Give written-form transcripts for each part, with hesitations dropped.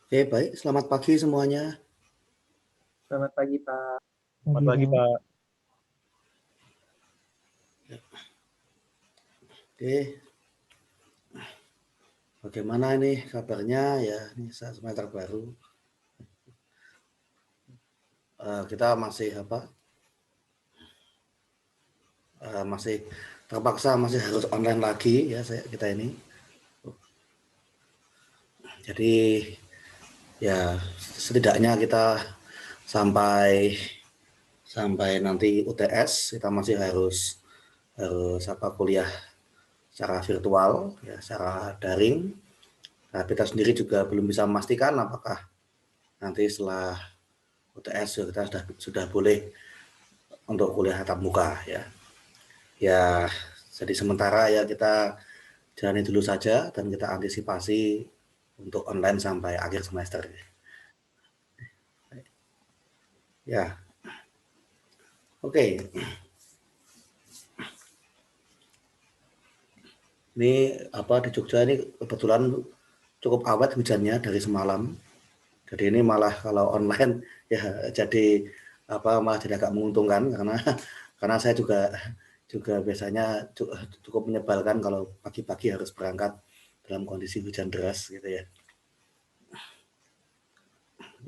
Oke, baik. Selamat pagi semuanya. Selamat pagi, Pak. Selamat pagi, Pak. Oke, bagaimana ini kabarnya ya? Ini semester baru. Kita masih masih terpaksa masih harus online lagi ya kita ini. Jadi ya setidaknya kita sampai nanti UTS kita masih harus kuliah secara virtual ya, secara daring. Nah, kita sendiri juga belum bisa memastikan apakah nanti setelah UTS kita sudah boleh untuk kuliah tatap muka ya. Ya, jadi sementara ya kita jalani dulu saja dan kita antisipasi untuk online sampai akhir semester. Ya, oke. Ini di Jogja ini kebetulan cukup awet hujannya dari semalam. Jadi ini malah kalau online ya jadi malah jadi agak menguntungkan karena saya juga biasanya cukup menyebalkan kalau pagi-pagi harus berangkat dalam kondisi hujan deras gitu ya.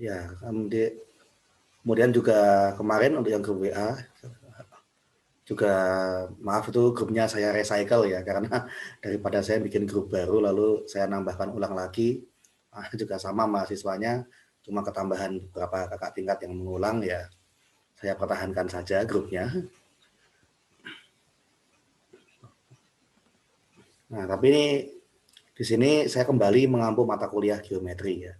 Ya, kemudian juga kemarin untuk yang grup WA juga maaf itu grupnya saya recycle ya karena daripada saya bikin grup baru lalu saya nambahkan ulang lagi juga sama mahasiswanya cuma ketambahan beberapa kakak tingkat yang mengulang ya saya pertahankan saja grupnya. Nah, tapi ini di sini saya kembali mengampu mata kuliah geometri ya.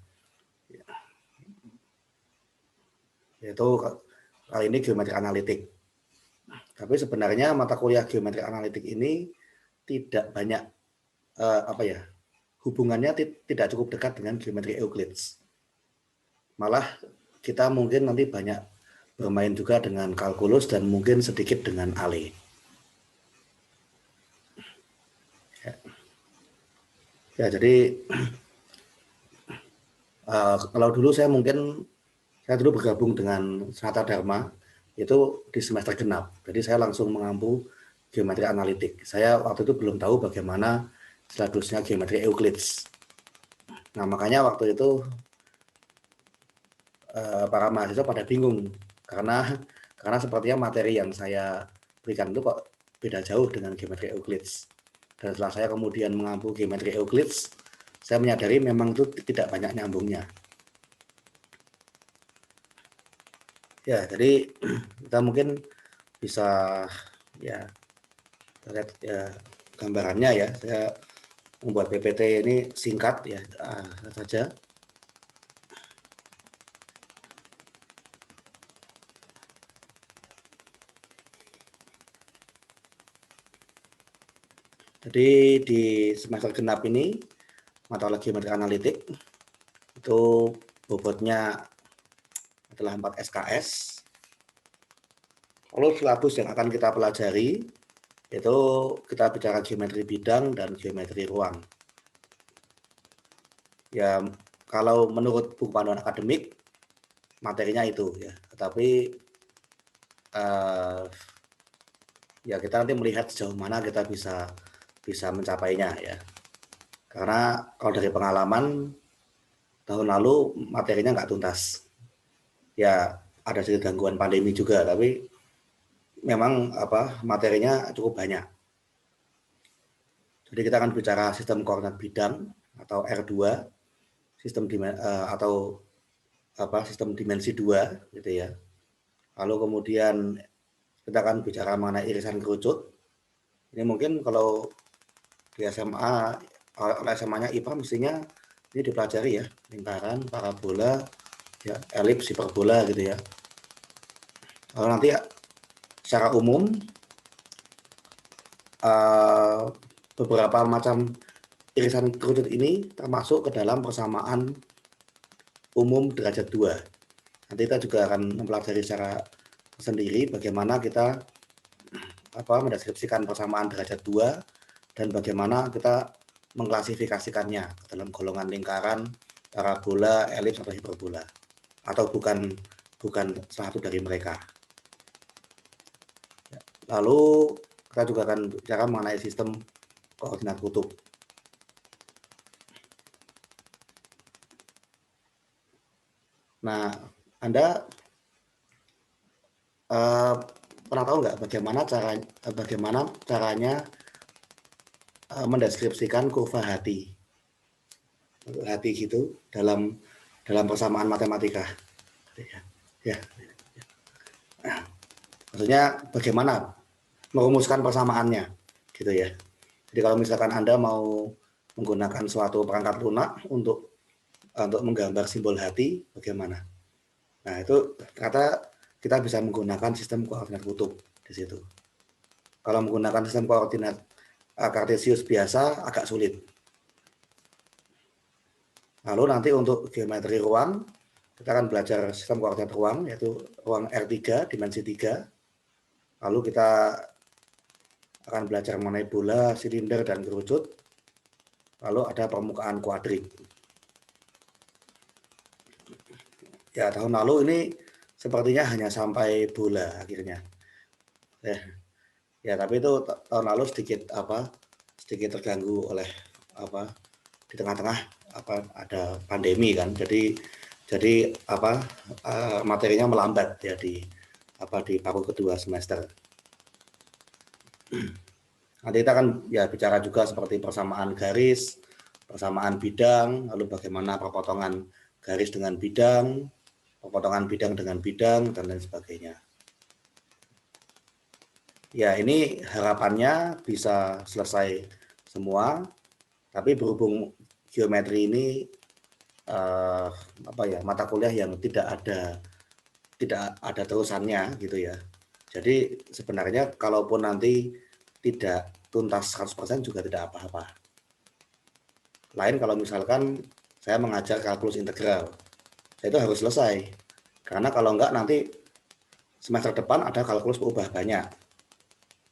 Yaitu kali ini geometri analitik. Tapi sebenarnya mata kuliah geometri analitik ini tidak banyak hubungannya tidak cukup dekat dengan geometri Euclides. Malah kita mungkin nanti banyak bermain juga dengan kalkulus dan mungkin sedikit dengan Ale. Ya, jadi kalau dulu saya dulu bergabung dengan Sanata Dharma itu di semester genap. Jadi saya langsung mengampu geometri analitik. Saya waktu itu belum tahu bagaimana statusnya geometri Euclides. Nah, makanya waktu itu para mahasiswa pada bingung karena sepertinya materi yang saya berikan itu kok beda jauh dengan geometri Euclides. Dan setelah saya kemudian mengampu geometri Euclides, saya menyadari memang itu tidak banyak nyambungnya. Ya, jadi kita mungkin bisa ya lihat ya gambarannya ya. Saya membuat PPT ini singkat ya saja. Jadi di semester genap ini mata kuliah geometri analitik itu bobotnya adalah 4 SKS. Lalu silabus yang akan kita pelajari itu kita bicara geometri bidang dan geometri ruang. Ya, kalau menurut buku panduan akademik materinya itu ya, tetapi ya kita nanti melihat sejauh mana kita bisa mencapainya ya. Karena kalau dari pengalaman tahun lalu materinya nggak tuntas. Ya ada sedikit gangguan pandemi juga, tapi memang materinya cukup banyak. Jadi kita akan bicara sistem koordinat bidang atau R2, sistem sistem dimensi 2 gitu ya. Lalu kemudian kita akan bicara mengenai irisan kerucut. Ini mungkin kalau di SMA, oleh SMA-nya IPA mestinya ini dipelajari ya, lingkaran, parabola, ya, elips, hiperbola gitu ya. Lalu nanti secara umum beberapa macam irisan kerucut ini termasuk ke dalam persamaan umum derajat 2. Nanti kita juga akan mempelajari secara sendiri bagaimana kita mendeskripsikan persamaan derajat 2 dan bagaimana kita mengklasifikasikannya ke dalam golongan lingkaran, parabola, elips atau hiperbola, atau bukan salah satu dari mereka. Lalu kita juga akan bicara mengenai sistem koordinat kutub. Nah, Anda pernah tahu nggak bagaimana caranya mendeskripsikan kurva hati gitu dalam persamaan matematika? Ya. Maksudnya bagaimana merumuskan persamaannya, gitu ya. Jadi kalau misalkan Anda mau menggunakan suatu perangkat lunak untuk menggambar simbol hati, bagaimana? Nah, itu kita bisa menggunakan sistem koordinat kutub di situ. Kalau menggunakan sistem koordinat Kartesius biasa agak sulit. Lalu nanti untuk geometri ruang, kita akan belajar sistem koordinat ruang, yaitu ruang R3, dimensi 3. Lalu kita akan belajar mengenai bola, silinder, dan kerucut. Lalu ada permukaan kuadrik. Ya, tahun lalu ini sepertinya hanya sampai bola akhirnya. Ya, tapi itu tahun lalu sedikit terganggu oleh di tengah-tengah ada pandemi kan. Jadi materinya melambat ya di paruh kedua semester. Nanti kita akan ya bicara juga seperti persamaan garis, persamaan bidang, lalu bagaimana perpotongan garis dengan bidang, perpotongan bidang dengan bidang, dan lain sebagainya. Ya, ini harapannya bisa selesai semua, tapi berhubung geometri ini mata kuliah yang tidak ada terusannya gitu ya. Jadi sebenarnya kalaupun nanti tidak tuntas 100% juga tidak apa-apa. Lain kalau misalkan saya mengajar kalkulus integral, itu harus selesai. Karena kalau enggak nanti semester depan ada kalkulus berubah banyak.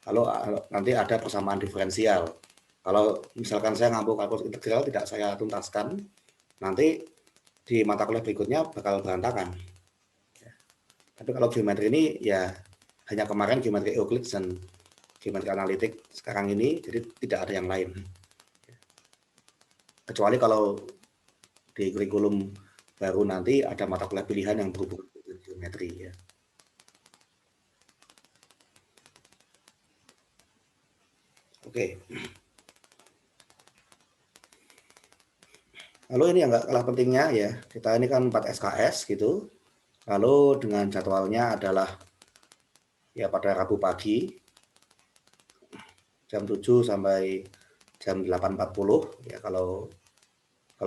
Lalu nanti ada persamaan diferensial. Kalau misalkan saya ngambil kalkulus integral tidak saya tuntaskan, nanti di mata kuliah berikutnya bakal berantakan. Tapi kalau geometri ini ya hanya kemarin geometri Euclid dan geometri analitik sekarang ini, jadi tidak ada yang lain. Kecuali kalau di kurikulum baru nanti ada mata kuliah pilihan yang berhubungan dengan geometri ya. Oke. Lalu ini yang nggak kalah pentingnya ya, kita ini kan 4 SKS gitu. Lalu dengan jadwalnya adalah ya pada Rabu pagi jam 7 sampai jam 8.40 ya, kalau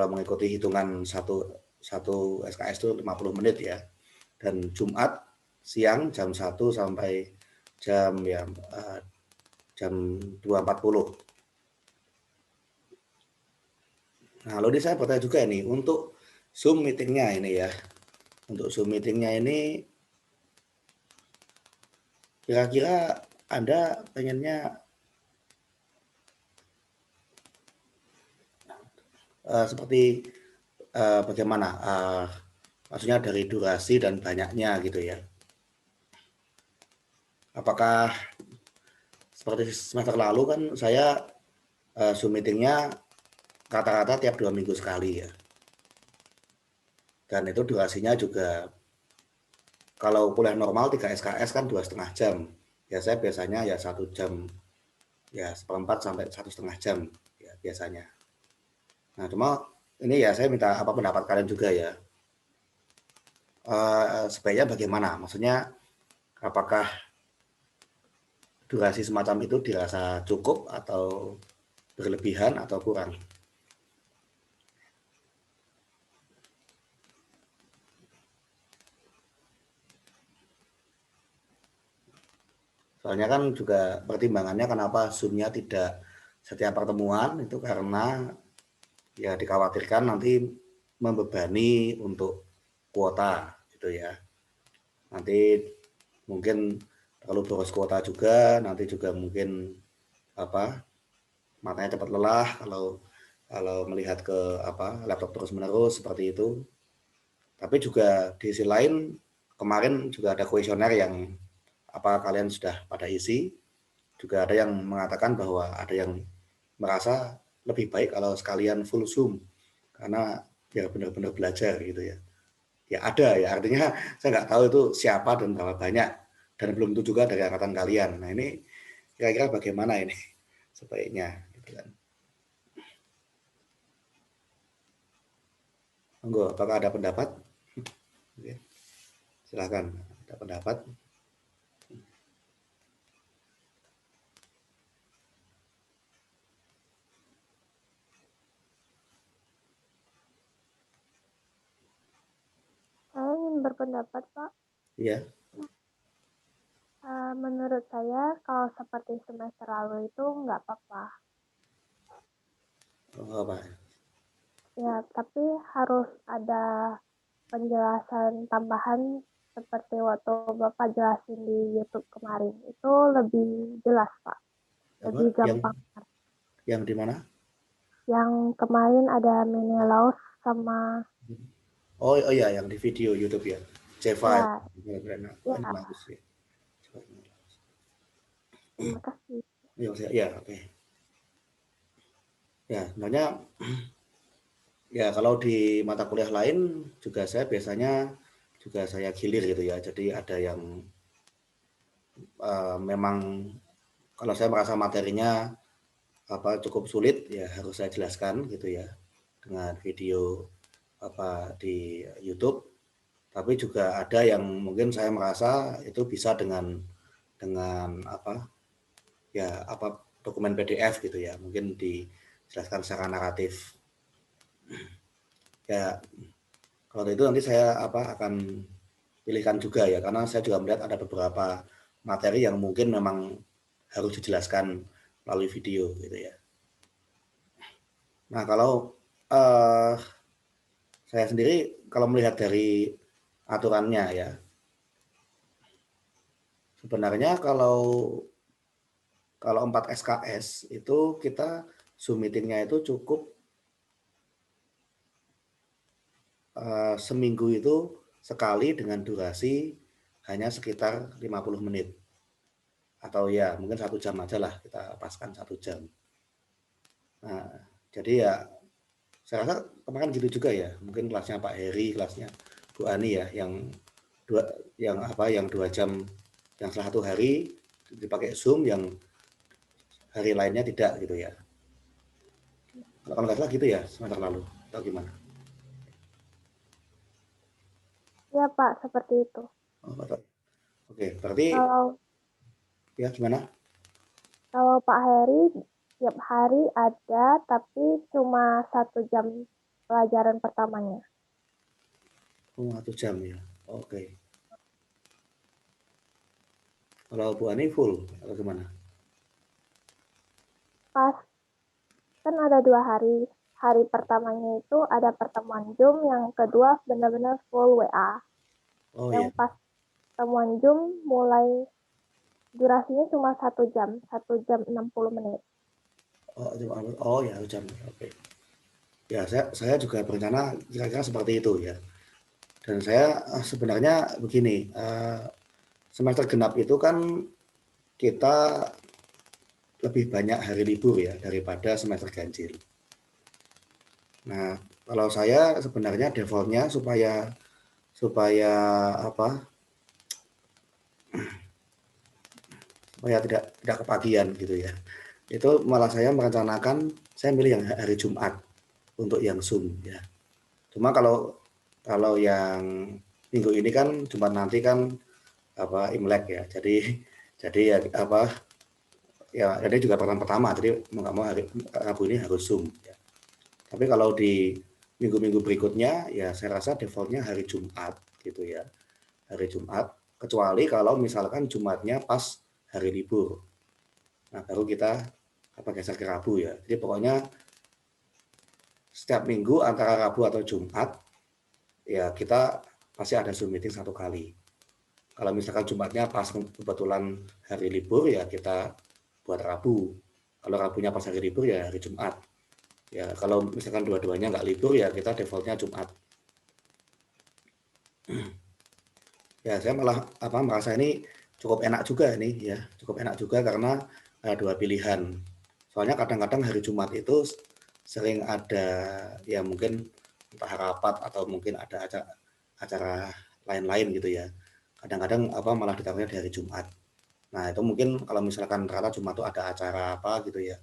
mengikuti hitungan satu SKS itu 50 menit ya. Dan Jumat siang jam 1 sampai jam 2.40. Nah, lalu saya bertanya juga nih untuk Zoom meetingnya ini ya. Untuk Zoom meetingnya ini kira-kira Anda pengennya seperti bagaimana? Maksudnya dari durasi dan banyaknya gitu ya. Apakah seperti semester lalu kan saya Zoom meetingnya rata-rata tiap 2 minggu sekali ya. Dan itu durasinya juga kalau kuliah normal 3 SKS kan 2,5 jam. Ya saya biasanya ya 1 jam ya 1/4 sampai 1,5 jam ya biasanya. Nah, cuma ini ya saya minta pendapat kalian juga ya. Sebaiknya bagaimana? Maksudnya apakah durasi semacam itu dirasa cukup atau berlebihan atau kurang? Soalnya kan juga pertimbangannya kenapa Zoom-nya tidak setiap pertemuan itu karena ya dikhawatirkan nanti membebani untuk kuota gitu ya. Nanti mungkin terlalu boros kuota juga, nanti juga mungkin matanya cepat lelah kalau kalau melihat ke laptop terus-menerus seperti itu. Tapi juga di sisi lain kemarin juga ada kuesioner yang kalian sudah pada isi. Juga ada yang mengatakan bahwa ada yang merasa lebih baik kalau sekalian full Zoom karena biar benar-benar belajar gitu ya. Ya ada ya, artinya saya nggak tahu itu siapa dan berapa banyak dan belum tentu juga dari angkatan kalian. Nah ini kira-kira bagaimana ini sebaiknya gitu kan. Monggo, apakah ada pendapat? Oke, silakan, ada pendapat. Saya ingin berpendapat, Pak. Iya. Menurut saya, kalau seperti semester lalu itu nggak apa-apa. Oh, apa? Ya, tapi harus ada penjelasan tambahan seperti waktu Bapak jelasin di YouTube kemarin. Itu lebih jelas, Pak. Apa? Lebih gampang. Yang di mana? Yang kemarin ada Menelaus sama... Oh iya, yang di video YouTube ya. C5. Ya, ya, Bagus ya. terima kasih. Ya, oke. Ya, sebenarnya ya kalau di mata kuliah lain juga saya biasanya juga saya gilir gitu ya. Jadi ada yang memang kalau saya merasa materinya cukup sulit ya harus saya jelaskan gitu ya dengan video di YouTube. Tapi juga ada yang mungkin saya merasa itu bisa dengan dokumen PDF gitu ya, mungkin dijelaskan secara naratif. Ya kalau itu nanti saya akan pilihkan juga ya, karena saya juga melihat ada beberapa materi yang mungkin memang harus dijelaskan melalui video gitu ya. Nah kalau saya sendiri kalau melihat dari aturannya ya, sebenarnya kalau 4 SKS itu kita Zoom meetingnya itu cukup seminggu itu sekali dengan durasi hanya sekitar 50 menit. Atau ya mungkin 1 jam aja lah, kita paskan 1 jam. Nah, jadi ya saya rasa kemarin gitu juga ya, mungkin kelasnya Pak Heri, kelasnya Bu Ani ya, yang 2 jam, yang salah 1 hari dipakai Zoom, yang hari lainnya tidak gitu ya. Kalau nggak salah gitu ya semester lalu, atau gimana? Ya, Pak, seperti itu. Oh, oke, berarti ya gimana? Kalau Pak Heri tiap hari ada, tapi cuma 1 jam pelajaran pertamanya. Oh, 1 jam ya. Oke. Kalau Bu Ani full atau gimana? Pas kan ada 2 hari. Hari pertamanya itu ada pertemuan Zoom, yang kedua benar-benar full WA. Oh yang iya. pas pertemuan Zoom mulai durasinya cuma 1 jam, 1 jam 60 menit. Oh ya, 1 jam. Oke. Ya, saya juga berencana kira-kira seperti itu ya. Dan saya sebenarnya begini, semester genap itu kan kita lebih banyak hari libur ya daripada semester ganjil. Nah, kalau saya sebenarnya defaultnya supaya tidak kepagian gitu ya. Itu malah saya merencanakan saya milih yang hari Jumat untuk yang Zoom ya. Cuma kalau yang minggu ini kan Jumat nanti kan Imlek ya. Jadi ya ini juga pertama, jadi mau nggak mau hari Rabu ini harus Zoom ya. Tapi kalau di minggu-minggu berikutnya ya saya rasa defaultnya hari Jumat gitu ya. Hari Jumat, kecuali kalau misalkan Jumatnya pas hari libur. Nah, baru kita geser ke Rabu ya. Jadi pokoknya setiap minggu antara Rabu atau Jumat ya kita pasti ada Zoom meeting 1 kali. Kalau misalkan Jumatnya pas kebetulan hari libur ya kita buat Rabu. Kalau Rabunya pas hari libur ya hari Jumat. Ya kalau misalkan dua-duanya nggak libur ya kita defaultnya Jumat. Ya saya malah merasa ini cukup enak juga nih ya, cukup enak juga karena ada dua pilihan. Soalnya kadang-kadang hari Jumat itu sering ada ya mungkin entah rapat atau mungkin ada acara lain-lain gitu ya. Kadang-kadang malah ditaruhnya di hari Jumat. Nah itu mungkin kalau misalkan ternyata Jumat itu ada acara apa gitu ya.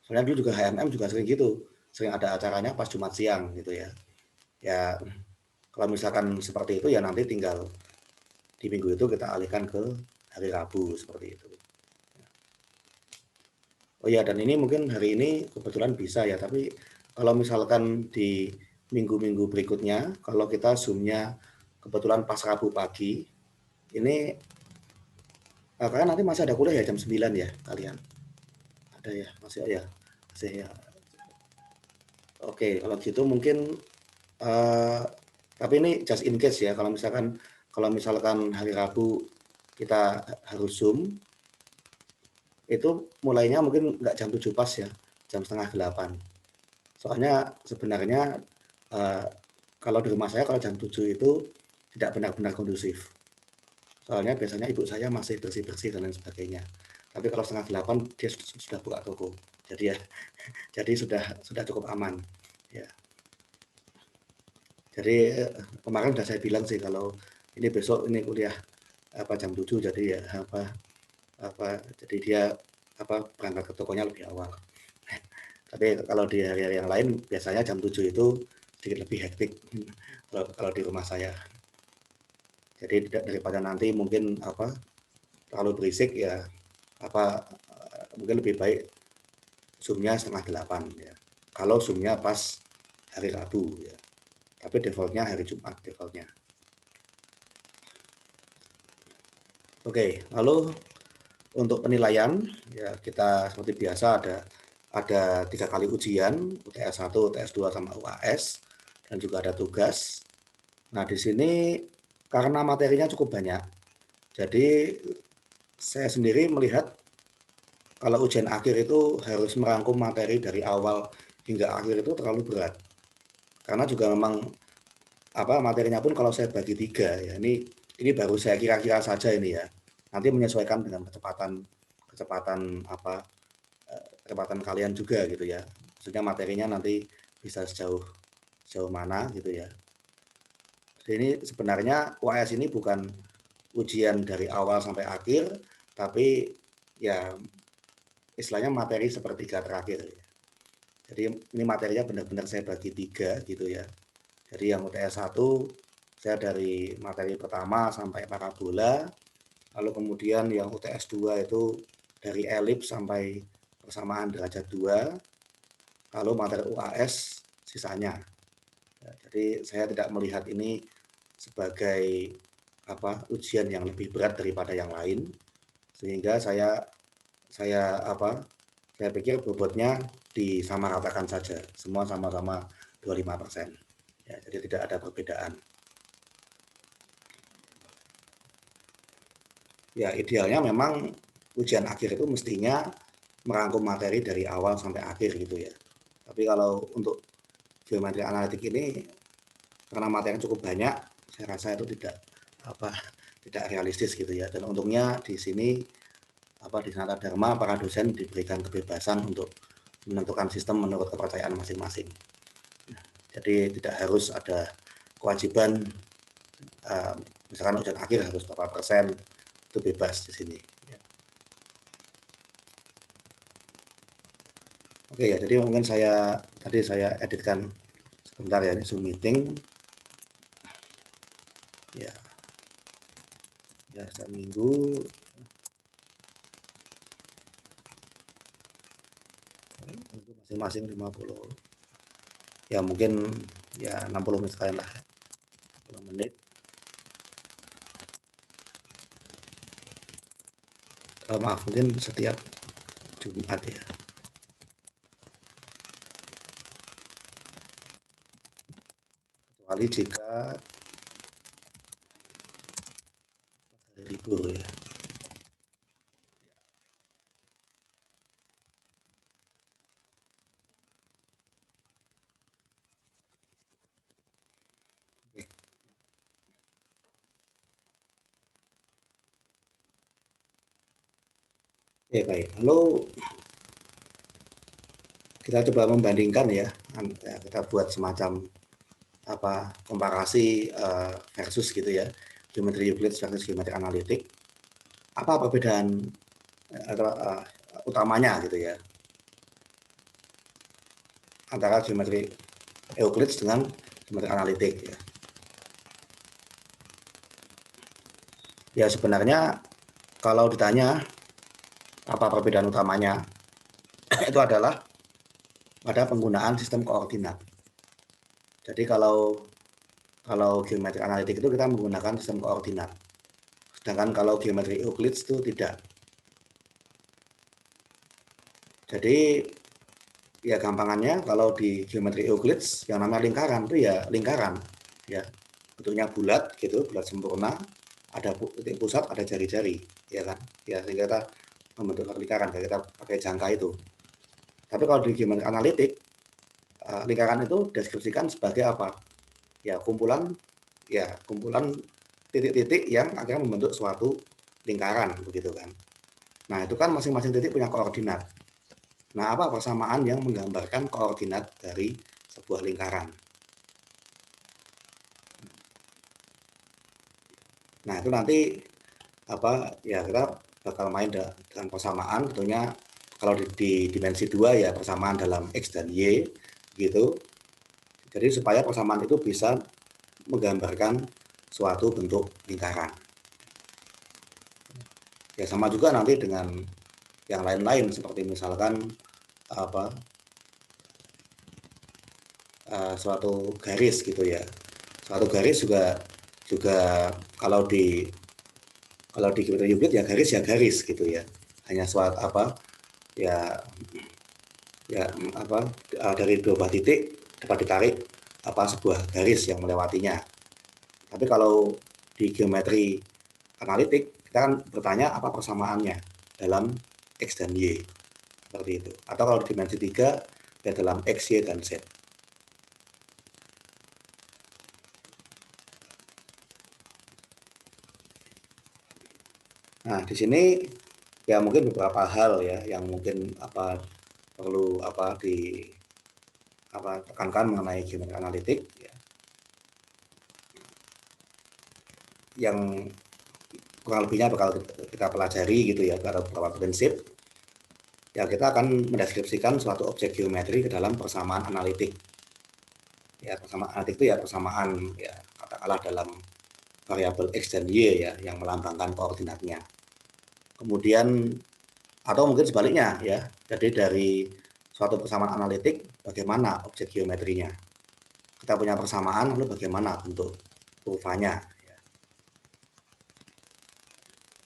Soalnya dulu juga HMM juga sering gitu, sering ada acaranya pas Jumat siang gitu ya. Ya kalau misalkan seperti itu ya nanti tinggal di minggu itu kita alihkan ke hari Rabu seperti itu. Oh ya, dan ini mungkin hari ini kebetulan bisa ya, tapi kalau misalkan di minggu-minggu berikutnya, kalau kita zoom-nya kebetulan pas Rabu pagi, ini kalian nanti masih ada kuliah ya jam 9 ya kalian? Ada ya, masih ya. Oke, kalau gitu mungkin eh, tapi ini just in case ya, kalau misalkan hari Rabu kita harus zoom, itu mulainya mungkin nggak jam 7 pas ya, jam setengah 8. Soalnya sebenarnya eh, kalau di rumah saya kalau jam 7 itu tidak benar-benar kondusif. Soalnya biasanya ibu saya masih bersih-bersih dan lain sebagainya. Tapi kalau setengah 8 dia sudah buka toko. Jadi ya, jadi sudah cukup aman. Ya. Jadi kemarin sudah saya bilang sih kalau ini besok ini kuliah jam 7 jadi ya jadi dia berangkat ke tokonya lebih awal. Tapi kalau di hari-hari yang lain biasanya jam 7 itu sedikit lebih hektik kalau di rumah saya. Jadi daripada nanti mungkin terlalu berisik ya mungkin lebih baik zoomnya setengah 8 ya. Kalau zoomnya pas hari Rabu ya. Tapi defaultnya hari Jumat defaultnya. Oke, lalu untuk penilaian ya kita seperti biasa ada 3 kali ujian, UTS 1, UTS 2 sama UAS, dan juga ada tugas. Nah di sini karena materinya cukup banyak, jadi saya sendiri melihat kalau ujian akhir itu harus merangkum materi dari awal hingga akhir itu terlalu berat. Karena juga memang materinya pun kalau saya bagi 3 ya ini baru saya kira-kira saja ini ya. Nanti menyesuaikan dengan kecepatan kecepatan kalian juga gitu ya. Maksudnya materinya nanti bisa sejauh mana gitu ya. Jadi ini sebenarnya UAS ini bukan ujian dari awal sampai akhir, tapi ya istilahnya materi sepertiga terakhir. Jadi ini materinya benar-benar saya bagi 3 gitu ya. Jadi yang UTS 1 saya dari materi pertama sampai parabola, lalu kemudian yang UTS 2 itu dari elips sampai persamaan derajat 2, lalu materi UAS sisanya. Ya, jadi saya tidak melihat ini sebagai ujian yang lebih berat daripada yang lain, sehingga saya pikir bobotnya disamaratakan saja, semua sama-sama 25%. Ya, jadi tidak ada perbedaan. Ya, idealnya memang ujian akhir itu mestinya merangkum materi dari awal sampai akhir gitu ya. Tapi kalau untuk geometri analitik ini karena materinya cukup banyak, saya rasa itu tidak realistis gitu ya. Dan untungnya di sini di Sanata Dharma para dosen diberikan kebebasan untuk menentukan sistem menurut kepercayaan masing-masing. Jadi tidak harus ada kewajiban misalkan ujian akhir harus berapa persen, itu bebas di sini. Oke ya, jadi mungkin tadi saya editkan sebentar ya, ini Zoom meeting. Ya, seminggu. Masing-masing 50. Ya mungkin ya 60 menit sekalian lah. 60 menit. Maaf, mungkin setiap Jumat ya. Kecuali jika hari libur ya. Oke, baik. Lalu kita coba membandingkan ya, kita buat semacam komparasi versus gitu ya, geometri Euclid versus geometri analitik. Apa perbedaan atau utamanya gitu ya antara geometri Euclid dengan geometri analitik ya. Ya sebenarnya kalau ditanya apa perbedaan utamanya itu adalah pada penggunaan sistem koordinat. Jadi kalau geometri analitik itu kita menggunakan sistem koordinat. Sedangkan kalau geometri Euclid itu tidak. Jadi ya gampangannya kalau di geometri Euclid yang namanya lingkaran itu ya lingkaran ya. Bentuknya bulat gitu, bulat sempurna, ada titik pusat, ada jari-jari, ya kan? Ya sehingga kita membentuk lingkaran, kita pakai jangka itu. Tapi kalau di geometri analitik, lingkaran itu deskripsikan sebagai apa? Ya kumpulan titik-titik yang akhirnya membentuk suatu lingkaran begitu kan. Nah itu kan masing-masing titik punya koordinat. Nah apa persamaan yang menggambarkan koordinat dari sebuah lingkaran? Nah itu nanti ya kita bakal main dengan persamaan, tentunya kalau di dimensi 2 ya persamaan dalam X dan Y gitu. Jadi supaya persamaan itu bisa menggambarkan suatu bentuk lingkaran. Ya sama juga nanti dengan yang lain-lain seperti misalkan suatu garis gitu ya. Suatu garis juga kalau di geometri Euclid ya garis gitu ya. Hanya suatu ya dari dua buah titik dapat ditarik sebuah garis yang melewatinya. Tapi kalau di geometri analitik kita kan bertanya apa persamaannya dalam X dan Y seperti itu. Atau kalau di dimensi 3 ya dalam X, Y, dan Z. Nah, di sini ya mungkin beberapa hal ya yang mungkin perlu tekankan mengenai geometri analitik ya. Yang kurang lebihnya bakal kita pelajari gitu ya, ada beberapa prinsip. Ya kita akan mendeskripsikan suatu objek geometri ke dalam persamaan analitik. Ya persamaan analitik itu ya persamaan ya katakanlah dalam variabel X dan Y ya yang melambangkan koordinatnya. Kemudian atau mungkin sebaliknya ya. Jadi dari suatu persamaan analitik bagaimana objek geometrinya. Kita punya persamaan lalu bagaimana bentuk kurvanya.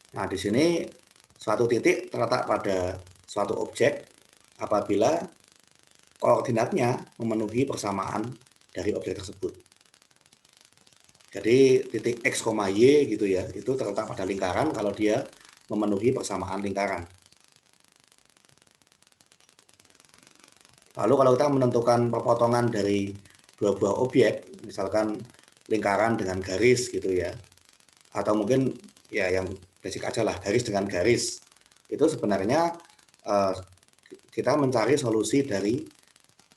Nah, di sini suatu titik terletak pada suatu objek apabila koordinatnya memenuhi persamaan dari objek tersebut. Jadi titik X, Y gitu ya, itu terletak pada lingkaran kalau dia memenuhi persamaan lingkaran. Lalu kalau kita menentukan perpotongan dari dua buah objek, misalkan lingkaran dengan garis gitu ya, atau mungkin ya yang basic aja lah, garis dengan garis, itu sebenarnya kita mencari solusi dari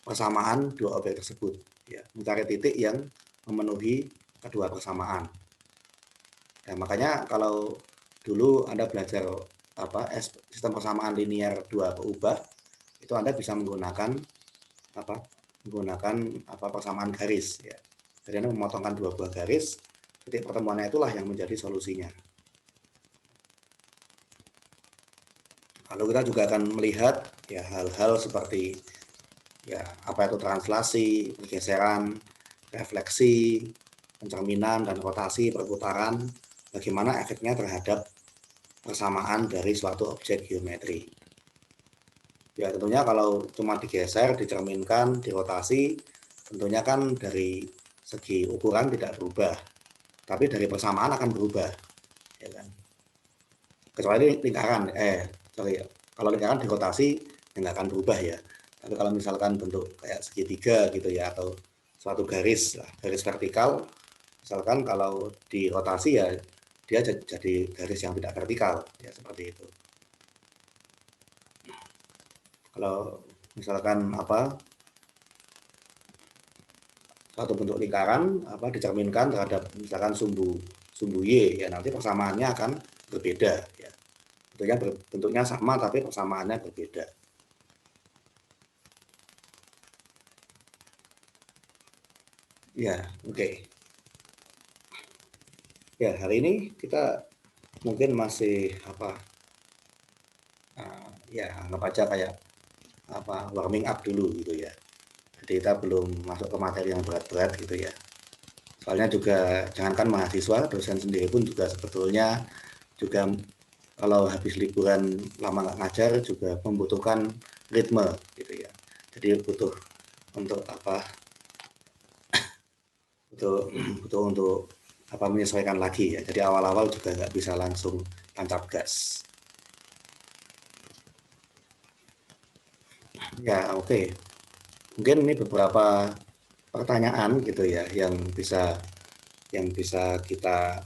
persamaan dua objek tersebut, ya, mencari titik yang memenuhi kedua persamaan. Dan makanya kalau dulu Anda belajar sistem persamaan linear dua keubah, itu Anda bisa menggunakan persamaan garis ya. Jadi Anda memotongkan dua buah garis, titik pertemuannya itulah yang menjadi solusinya. Lalu kita juga akan melihat ya hal-hal seperti ya apa itu translasi, pergeseran, refleksi, pencerminan dan rotasi perputaran, bagaimana efeknya terhadap persamaan dari suatu objek geometri. Ya tentunya kalau cuma digeser, dicerminkan, dirotasi, tentunya kan dari segi ukuran tidak berubah, tapi dari persamaan akan berubah, ya kan? Kecuali lingkaran, kalau lingkaran dirotasi ya nggak akan berubah ya. Tapi kalau misalkan bentuk kayak segitiga gitu ya, atau suatu garis vertikal, misalkan kalau dirotasi ya dia jadi garis yang tidak vertikal, ya seperti itu. Kalau misalkan apa satu bentuk lingkaran dicerminkan terhadap misalkan sumbu sumbu Y, ya nanti persamaannya akan berbeda ya. Bentuknya sama tapi persamaannya berbeda. Ya, oke. Ya, hari ini kita mungkin masih ya anggap aja kayak warming up dulu gitu ya. Jadi kita belum masuk ke materi yang berat-berat gitu ya. Soalnya juga jangankan mahasiswa, dosen sendiri pun juga sebetulnya juga kalau habis liburan lama nggak ngajar juga membutuhkan ritme gitu ya. Jadi butuh untuk butuh untuk menyesuaikan lagi ya. Jadi awal-awal juga nggak bisa langsung tancap gas. Ya oke. Mungkin ini beberapa pertanyaan gitu ya yang bisa ya kita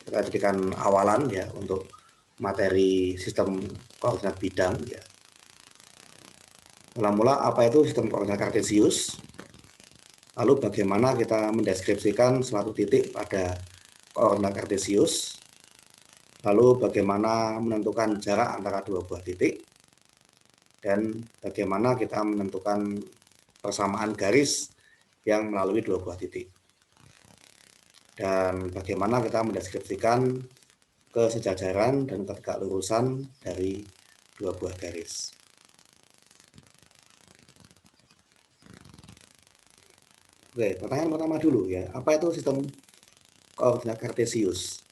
jadikan awalan ya untuk materi sistem koordinat bidang ya. Mula-mula apa itu sistem koordinat kartesius? Lalu bagaimana kita mendeskripsikan suatu titik pada koordinat kartesius? Lalu bagaimana menentukan jarak antara dua buah titik? Dan bagaimana kita menentukan persamaan garis yang melalui dua buah titik? Dan bagaimana kita mendeskripsikan kesejajaran dan ketegaklurusan dari dua buah garis. Oke, pertanyaan pertama dulu ya. Apa itu sistem koordinat kartesius?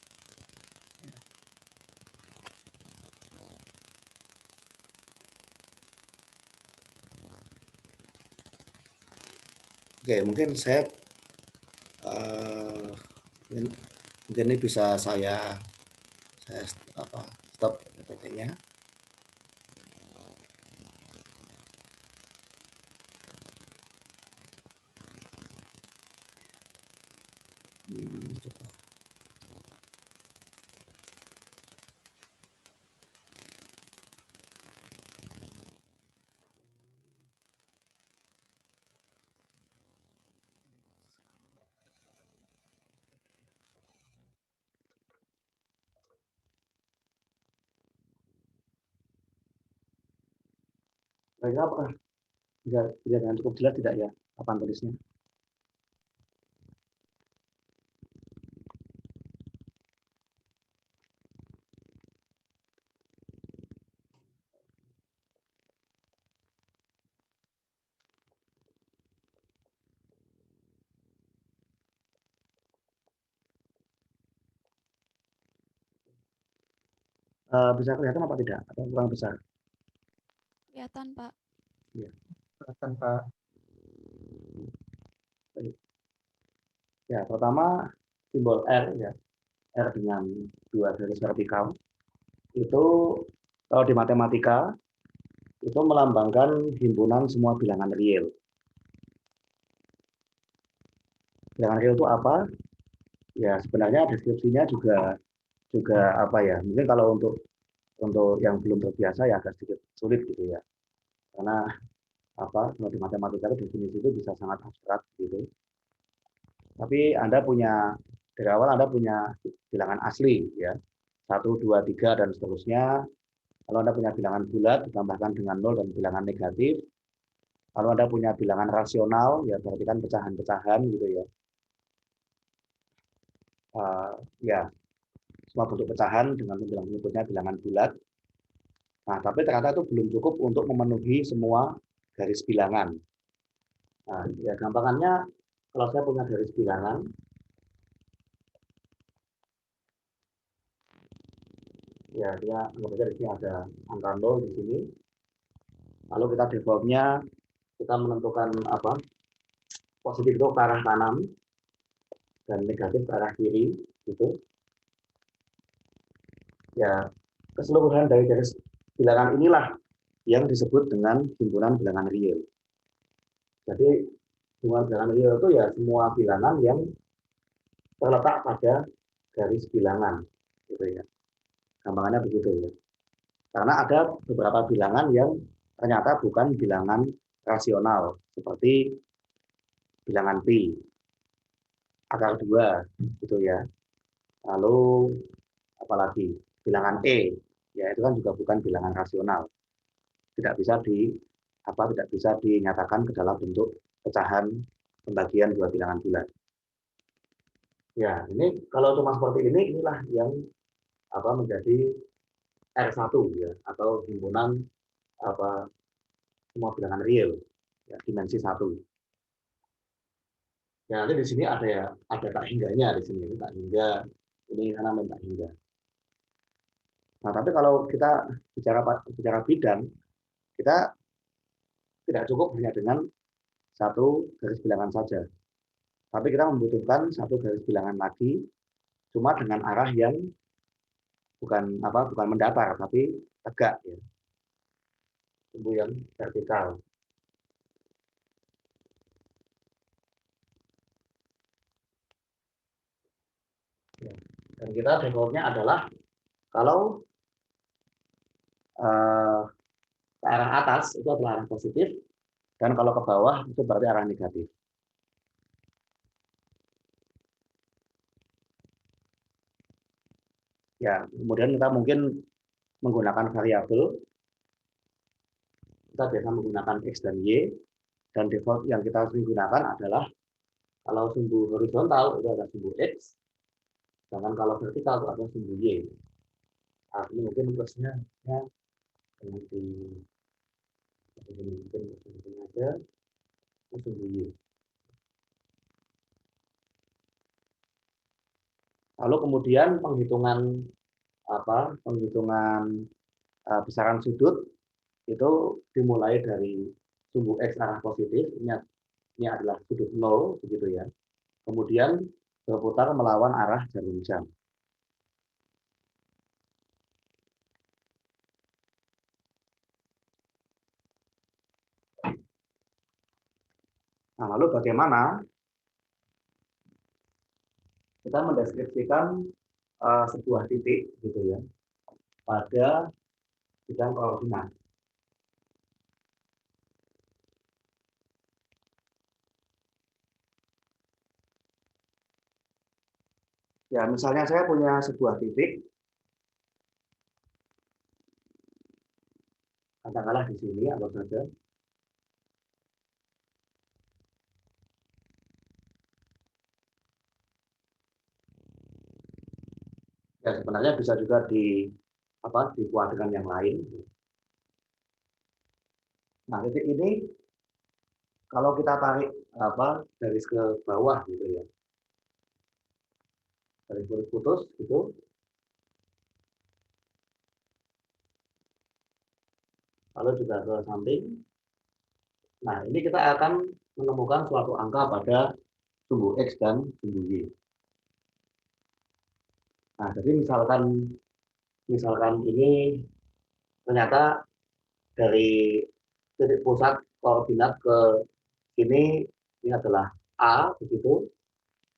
Oke, mungkin uh, mungkin ini bisa saya stop PPT-nya. Kira-kira apakah bisa dengan cukup jelas tidak ya papan tulisnya? Bisa kelihatan apa tidak? Atau kurang besar? Kelihatan, Pak. Ya. Silakan Pak. Ya, pertama simbol R ya. R dengan dua garis vertikal. Itu kalau di matematika itu melambangkan himpunan semua bilangan real. Bilangan real itu apa? Ya sebenarnya deskripsinya juga apa ya? Mungkin kalau untuk yang belum terbiasa ya agak sedikit sulit gitu ya. Karena kalau di matematika itu definisi itu bisa sangat abstrak gitu. Tapi dari awal Anda punya bilangan asli ya. 1, 2, 3 dan seterusnya. Kalau Anda punya bilangan bulat ditambahkan dengan 0 dan bilangan negatif. Kalau Anda punya bilangan rasional ya berarti kan pecahan-pecahan gitu ya. Ya semua bentuk pecahan dengan bilangan berikutnya bilangan bulat. Nah, tapi ternyata itu belum cukup untuk memenuhi semua garis bilangan. Nah, ya gampangannya kalau saya punya garis bilangan, ya dia anggap saja di sini ada angka 0 di sini. Lalu kita defaultnya kita menentukan positif itu ke arah kanan dan negatif ke arah kiri gitu. Ya keseluruhan dari garis bilangan inilah yang disebut dengan himpunan bilangan real. Jadi himpunan bilangan real itu ya semua bilangan yang terletak pada garis bilangan. gitu ya. Gampangannya begitu ya. Karena ada beberapa bilangan yang ternyata bukan bilangan rasional, seperti bilangan pi, akar 2, gitu ya. Lalu apalagi bilangan ya itu kan juga bukan bilangan rasional, tidak bisa dinyatakan ke dalam bentuk pecahan pembagian dua bilangan bulat. Ya, ini kalau cuma seperti ini, inilah yang menjadi R1 ya, atau himpunan semua bilangan real ya, dimensi 1. Ya, nanti di sini ada tak hingganya di sini, ini tak hingga, ini namanya tak hingga. Nah, tapi kalau kita bicara bidan, kita tidak cukup hanya dengan satu garis bilangan saja. Tapi kita membutuhkan satu garis bilangan lagi, cuma dengan arah yang bukan mendatar, tapi tegak ya. Sumbu yang vertikal. Ya. Dan kita defaultnya adalah kalau ke arah atas itu adalah arah positif, dan kalau ke bawah itu berarti arah negatif. Ya, kemudian kita mungkin menggunakan variabel. Kita biasa menggunakan X dan Y, dan default yang kita sering gunakan adalah kalau sumbu horizontal itu ada sumbu X, sedangkan kalau vertikal itu ada sumbu Y. Nah, ini mungkin plusnya ya, di mungkin aja sumbu Y. Lalu kemudian penghitungan besaran sudut itu dimulai dari sumbu X arah positif, ini adalah sudut 0 begitu ya. Kemudian berputar melawan arah jarum jam. Nah, lalu bagaimana kita mendeskripsikan sebuah titik gitu ya pada bidang koordinat. Ya, misalnya saya punya sebuah titik, katakanlah di sini atau saja. Ya, sebenarnya bisa juga dibuat dengan yang lain. Nah, titik ini kalau kita tarik garis ke bawah gitu ya, garis putus gitu, lalu juga ke samping. Nah, ini kita akan menemukan suatu angka pada sumbu X dan sumbu Y. Nah, jadi misalkan ini ternyata dari titik pusat koordinat ke sini, ini adalah A begitu,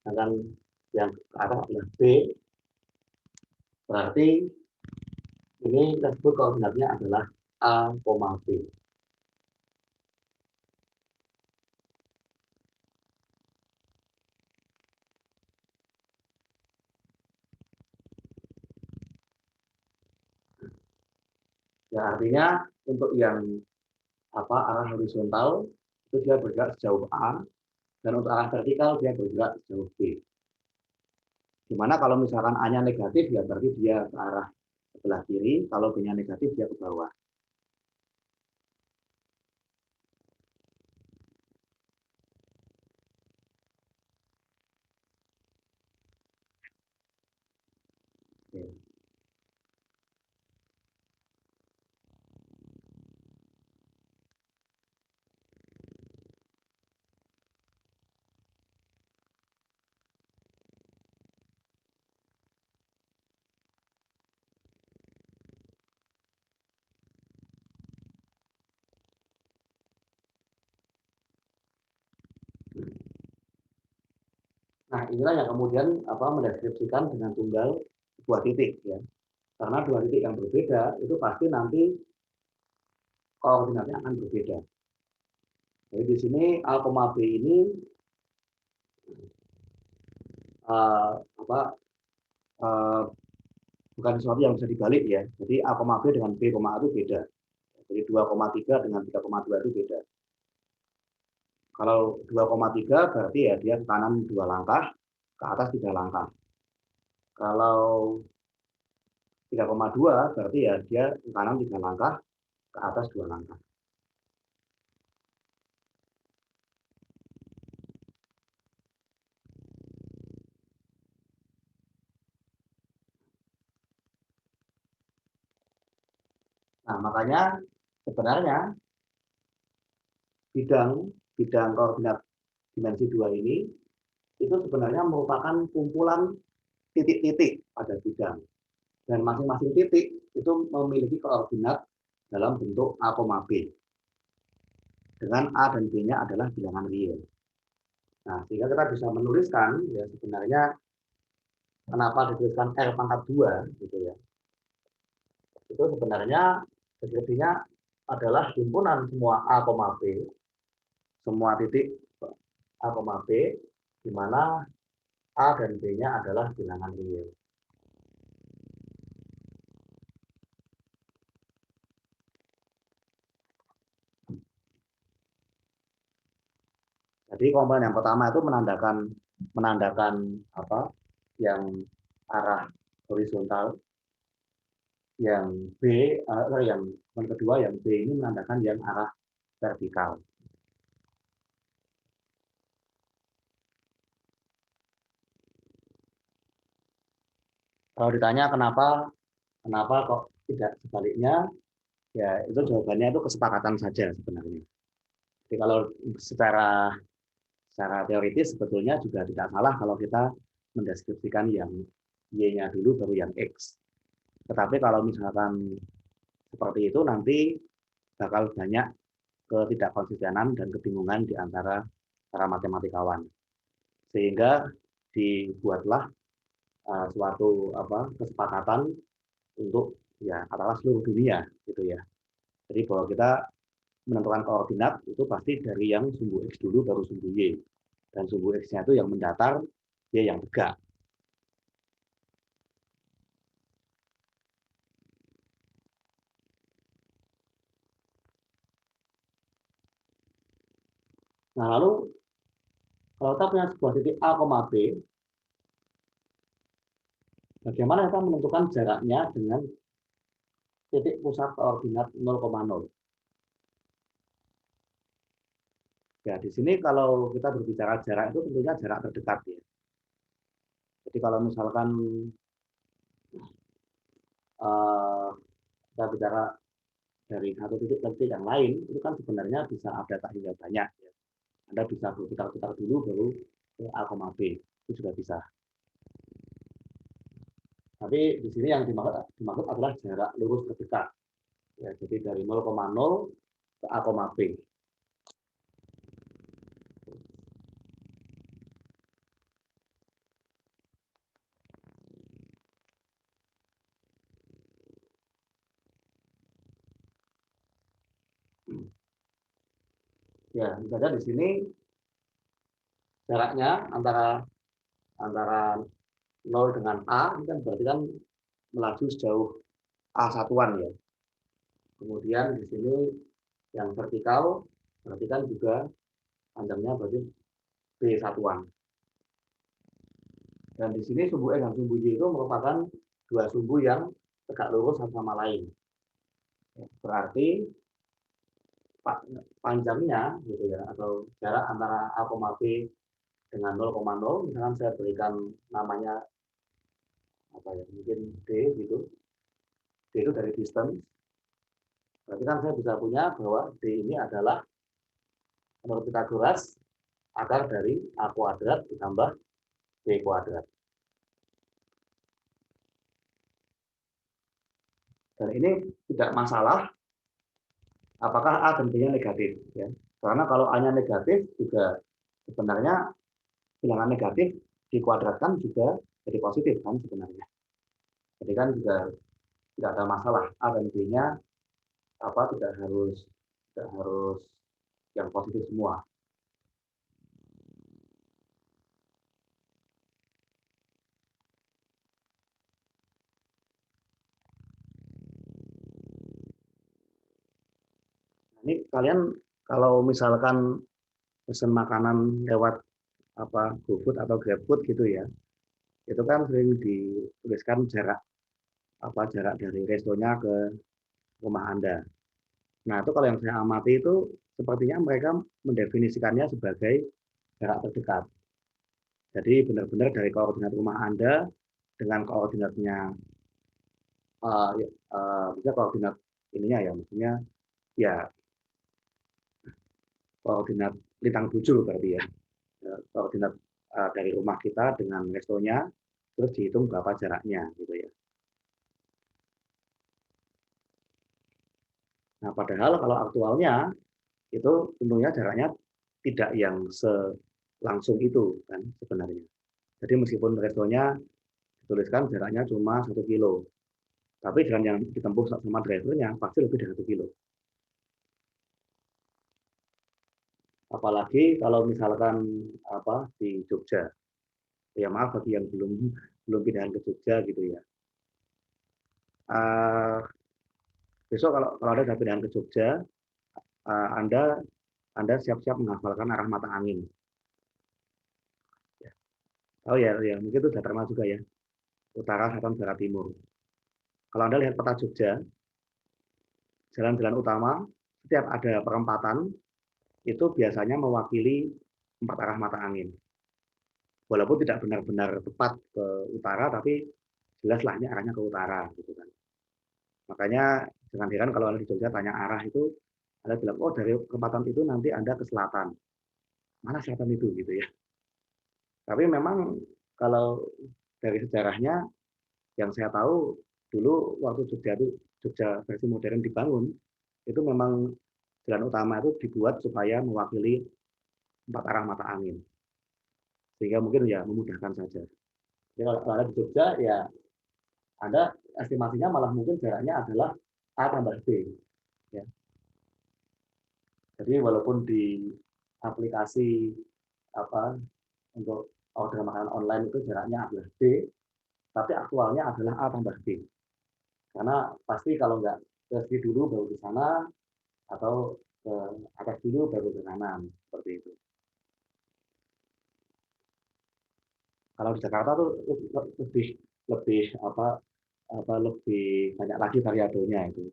sedangkan yang ke atas adalah B. Berarti ini kita sebut koordinatnya adalah A, B. Ya, artinya untuk yang arah horizontal itu dia bergerak sejauh A, dan untuk arah vertikal dia bergerak sejauh B. Dimana kalau misalkan A-nya negatif, ya berarti dia ke arah sebelah kiri, kalau B-nya negatif dia ke bawah. Oke. Nah, inilah yang kemudian mendeskripsikan dengan tunggal sebuah titik ya. Karena dua titik yang berbeda itu pasti nanti koordinatnya akan berbeda. Jadi di sini A, B ini apa bukan sesuatu yang bisa dibalik ya. Jadi A, B dengan B, A itu beda. Jadi 2,3 dengan 3,2 itu beda. Kalau 2,3 berarti ya dia ke kanan 2 langkah, ke atas 3 langkah. Kalau 3,2 berarti ya dia ke kanan 3 langkah, ke atas 2 langkah. Nah, makanya sebenarnya bidang koordinat dimensi 2 ini itu sebenarnya merupakan kumpulan titik-titik pada bidang. Dan masing-masing titik itu memiliki koordinat dalam bentuk A, B. Dengan A dan B-nya adalah bilangan real. Nah, sehingga kita bisa menuliskan ya sebenarnya kenapa dituliskan R pangkat 2 gitu ya. Itu sebenarnya deskripsinya adalah himpunan semua A, B, semua titik A, B, di mana A dan B-nya adalah bilangan real. Jadi komponen yang pertama itu menandakan apa? Yang arah horizontal, yang kedua yang B ini menandakan yang arah vertikal. Kalau ditanya kenapa kok tidak sebaliknya, ya itu jawabannya itu kesepakatan saja sebenarnya. Jadi kalau secara teoritis sebetulnya juga tidak salah kalau kita mendeskripsikan yang Y-nya dulu baru yang X. Tetapi kalau misalkan seperti itu nanti bakal banyak ketidakkonsistenan dan kebingungan di antara para matematikawan. Sehingga dibuatlah suatu kesepakatan untuk ya katakanlah seluruh dunia gitu ya. Jadi bahwa kita menentukan koordinat itu pasti dari yang sumbu X dulu baru sumbu Y. Dan sumbu X-nya itu yang mendatar, Y yang tegak. Nah, lalu kalau kita punya sebuah titik A, B, bagaimana kita menentukan jaraknya dengan titik pusat koordinat 0,0? Ya, di sini kalau kita berbicara jarak itu tentunya jarak terdekat ya. Jadi kalau misalkan kita bicara dari satu titik ke titik yang lain, itu kan sebenarnya bisa ada tak hingga banyak. Ya. Anda bisa berputar-putar dulu baru ke A, B. Itu juga bisa. Tapi di sini yang dimaksud adalah jarak lurus terdekat. Ya, jadi dari 0,0 ke A, B. Ya, misalnya di sini jaraknya antara 0 dengan A, ini kan berarti kan melaju sejauh A satuan ya. Kemudian di sini yang vertikal berarti kan juga panjangnya berarti B satuan. Dan di sini sumbu X dan sumbu Y itu merupakan dua sumbu yang tegak lurus satu sama lain. Berarti panjangnya gitu ya atau jarak antara A, B dengan 0,0 misalkan saya berikan namanya apa ya mungkin D gitu. D itu dari distance. Berarti kan saya bisa punya bahwa D ini adalah menurut Pythagoras akar dari A kuadrat ditambah B kuadrat. Dan ini tidak masalah apakah A dan B-nya negatif. Ya. Karena kalau A-nya negatif juga sebenarnya bilangan negatif dikuadratkan juga jadi positif kan sebenarnya. Jadi kan juga tidak ada masalah A dan B-nya tidak harus yang positif semua. Ini kalian kalau misalkan pesen makanan lewat GoFood atau GrabFood gitu ya, itu kan sering dituliskan jarak dari restonya ke rumah Anda. Nah, itu kalau yang saya amati itu sepertinya mereka mendefinisikannya sebagai jarak terdekat. Jadi benar-benar dari koordinat rumah Anda dengan koordinatnya, misalnya koordinat ininya ya, maksudnya ya koordinat lintang bujur berarti ya, koordinat dari rumah kita dengan restonya, terus dihitung berapa jaraknya gitu ya. Nah, padahal kalau aktualnya itu tentunya jaraknya tidak yang langsung itu kan sebenarnya. Jadi meskipun restonya dituliskan jaraknya cuma 1 kilo, tapi jalan yang ditempuh sama drivernya pasti lebih dari 1 kilo. Apalagi kalau misalkan di Jogja, ya maaf bagi yang belum pindahan ke Jogja gitu ya. Besok kalau ada pindahan ke Jogja, Anda siap-siap menghafalkan arah mata angin. Oh ya, mungkin itu sudah termasuk juga ya. Utara, selatan, barat, timur. Kalau Anda lihat peta Jogja, jalan-jalan utama, setiap ada perempatan, itu biasanya mewakili 4 arah mata angin. Walaupun tidak benar-benar tepat ke utara, tapi jelaslah ini arahnya ke utara. Gitu kan. Makanya jangan heran kalau Anda di Jogja tanya arah itu, Anda bilang, oh dari perempatan itu nanti Anda ke selatan. Mana selatan itu? Gitu ya. Tapi memang kalau dari sejarahnya, yang saya tahu dulu waktu Jogja versi modern dibangun, itu memang jalan utama itu dibuat supaya mewakili 4 arah mata angin. Sehingga mungkin ya memudahkan saja. Jadi kalau ada di Jogja, ya Anda estimasinya malah mungkin jaraknya adalah A tambah B. Ya. Jadi walaupun di aplikasi untuk order makanan online itu jaraknya adalah B, tapi aktualnya adalah A tambah B. Karena pasti kalau nggak ke sini dulu baru ke sana, atau ke atas dulu baru ke kanan, seperti itu. Kalau di Jakarta tuh lebih banyak lagi variabelnya itu.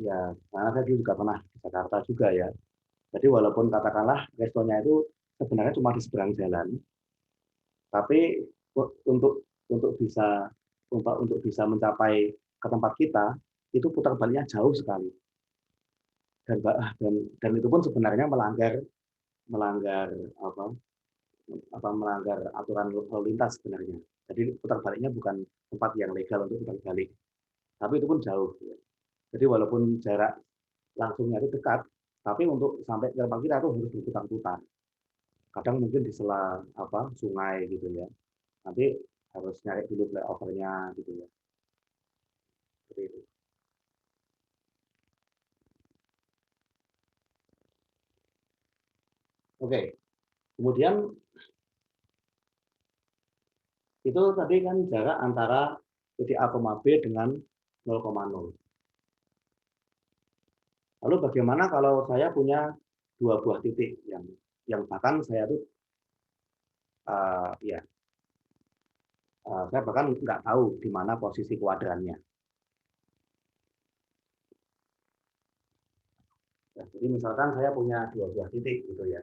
Ya, karena saya juga pernah di Jakarta juga ya. Jadi walaupun katakanlah restonya itu sebenarnya cuma di seberang jalan, tapi untuk bisa mencapai ke tempat kita itu putar baliknya jauh sekali. Dan itu pun sebenarnya melanggar melanggar aturan lalu lintas sebenarnya. Jadi putar baliknya bukan tempat yang legal untuk putar balik, tapi itu pun jauh. Jadi walaupun jarak langsungnya itu dekat, tapi untuk sampai ke tempat kita itu harus berputar-putar. Kadang mungkin di sela sungai gitu ya. Nanti harus nyari dulu flyovernya gitu ya. Seperti itu. Oke. Kemudian itu tadi kan jarak antara titik A, B dengan 0,0. Lalu bagaimana kalau saya punya 2 buah titik yang bahkan saya tuh saya bahkan nggak tahu di mana posisi kuadrannya. Ya, jadi misalkan saya punya 2 buah titik gitu ya,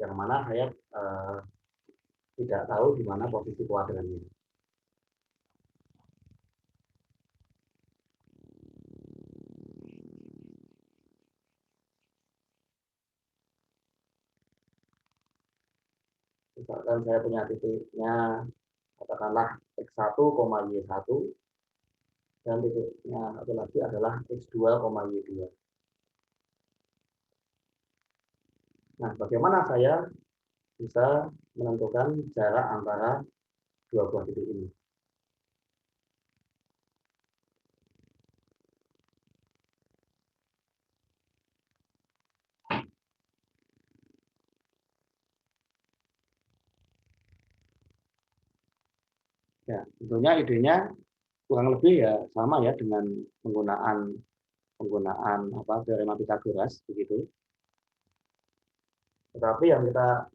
yang mana saya tidak tahu di mana posisi kuadrannya. Misalkan saya punya titiknya, katakanlah X1, Y1, dan titiknya satu lagi adalah X2, Y2. Nah, bagaimana saya bisa menentukan jarak antara dua buah titik ini. Ya, tentunya idenya kurang lebih ya sama ya dengan penggunaan teorema Pythagoras begitu. Tetapi yang kita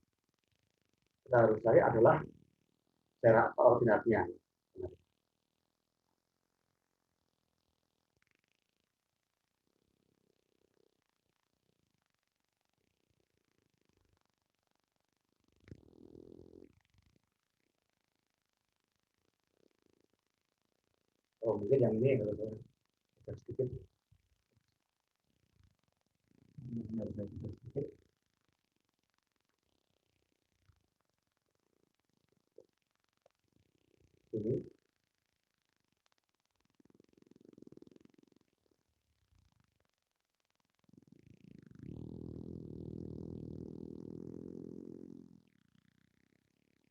harus cari adalah jarak koordinatnya. Oh, mungkin yang ini agak sedikit. Ini.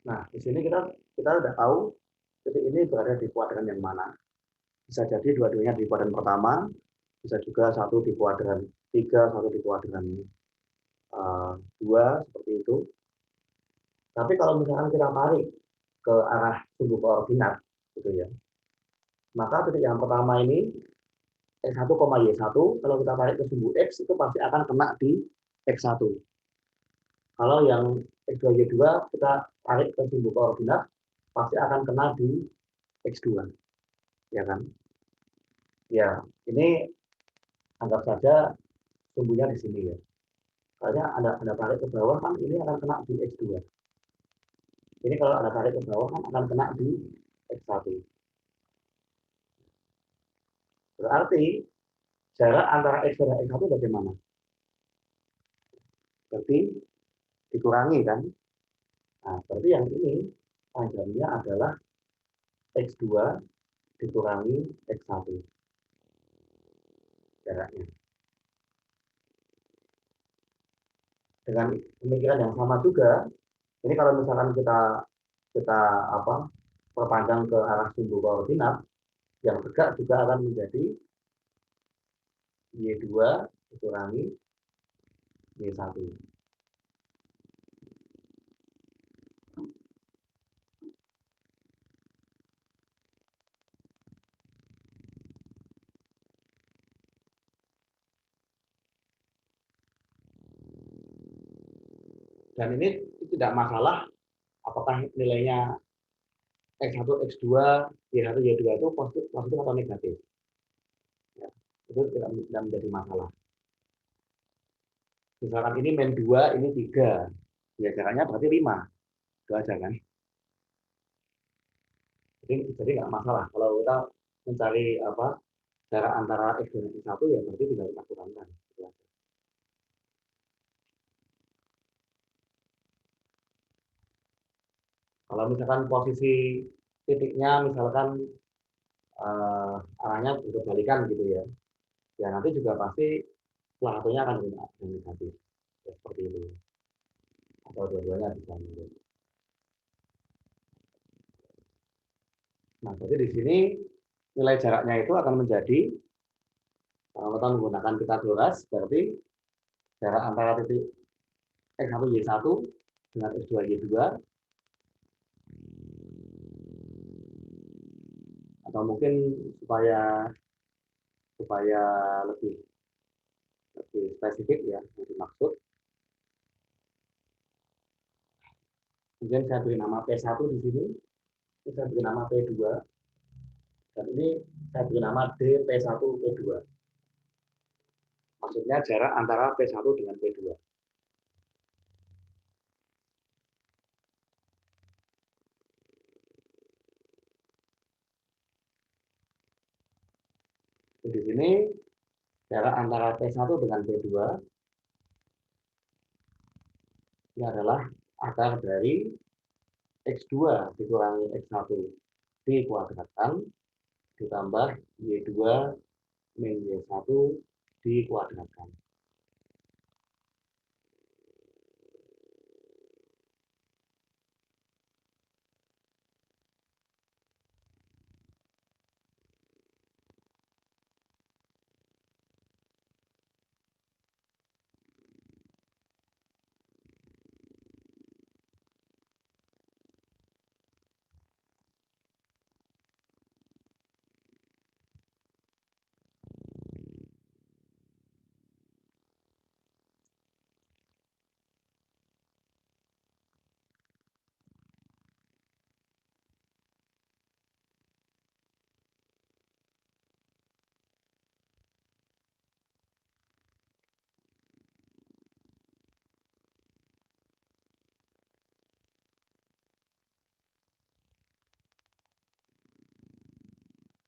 Nah, di sini kita udah tahu titik ini berada di kuadran yang mana. Bisa jadi dua-duanya di kuadran pertama, bisa juga satu di kuadran 3, satu di kuadran 2, seperti itu. Tapi kalau misalkan kita tarik ke arah sumbu koordinat, gitu ya, maka titik yang pertama ini X1, Y1, kalau kita tarik ke sumbu X, itu pasti akan kena di X1. Kalau yang X2, Y2, kita tarik ke sumbu koordinat, pasti akan kena di X2. Ya kan? Ya, ini anggap saja sumbunya di sini ya. Karena Anda tarik ke bawah kan ini akan kena di X2. Ini kalau Anda tarik ke bawah kan akan kena di X1. Berarti jarak antara X dan X1 bagaimana? Berarti dikurangi kan? Nah, berarti yang ini panjangnya adalah X2 dikurangi X1 jaraknya. Dengan pemikiran yang sama juga, ini kalau misalkan kita perpanjang ke arah sumbu koordinat, yang tegak juga akan menjadi Y2 dikurangi Y1. Dan ini tidak masalah apakah nilainya X1, X2, Y1, Y2 itu positif atau negatif. Ya, itu tidak menjadi masalah. Misalkan ini min 2, ini 3. Ya jaraknya berarti 5. Itu aja kan. Jadi nggak masalah. Kalau kita mencari jarak antara X dan X1 ya berarti tidak kita kurangkan. Kalau misalkan posisi titiknya misalkan arahnya berbalikan gitu ya, ya nanti juga pasti salah satunya akan negatif. Ya, seperti itu. Atau dua-duanya bisa menjadi. Nah, jadi di sini nilai jaraknya itu akan menjadi kalau kita menggunakan Pythagoras berarti jarak antara titik X1 Y1 dengan X2 Y2 atau mungkin supaya lebih spesifik ya yang dimaksud. Kemudian saya beri nama P1 di sini, ini saya beri nama P2, dan ini saya beri nama DP1 P2. Maksudnya jarak antara P1 dengan P2. Di sini jarak antara P1 dengan P2 ini adalah akar dari X2 dikurangi X1 dikuadratkan ditambah Y2 min Y1 dikuadratkan.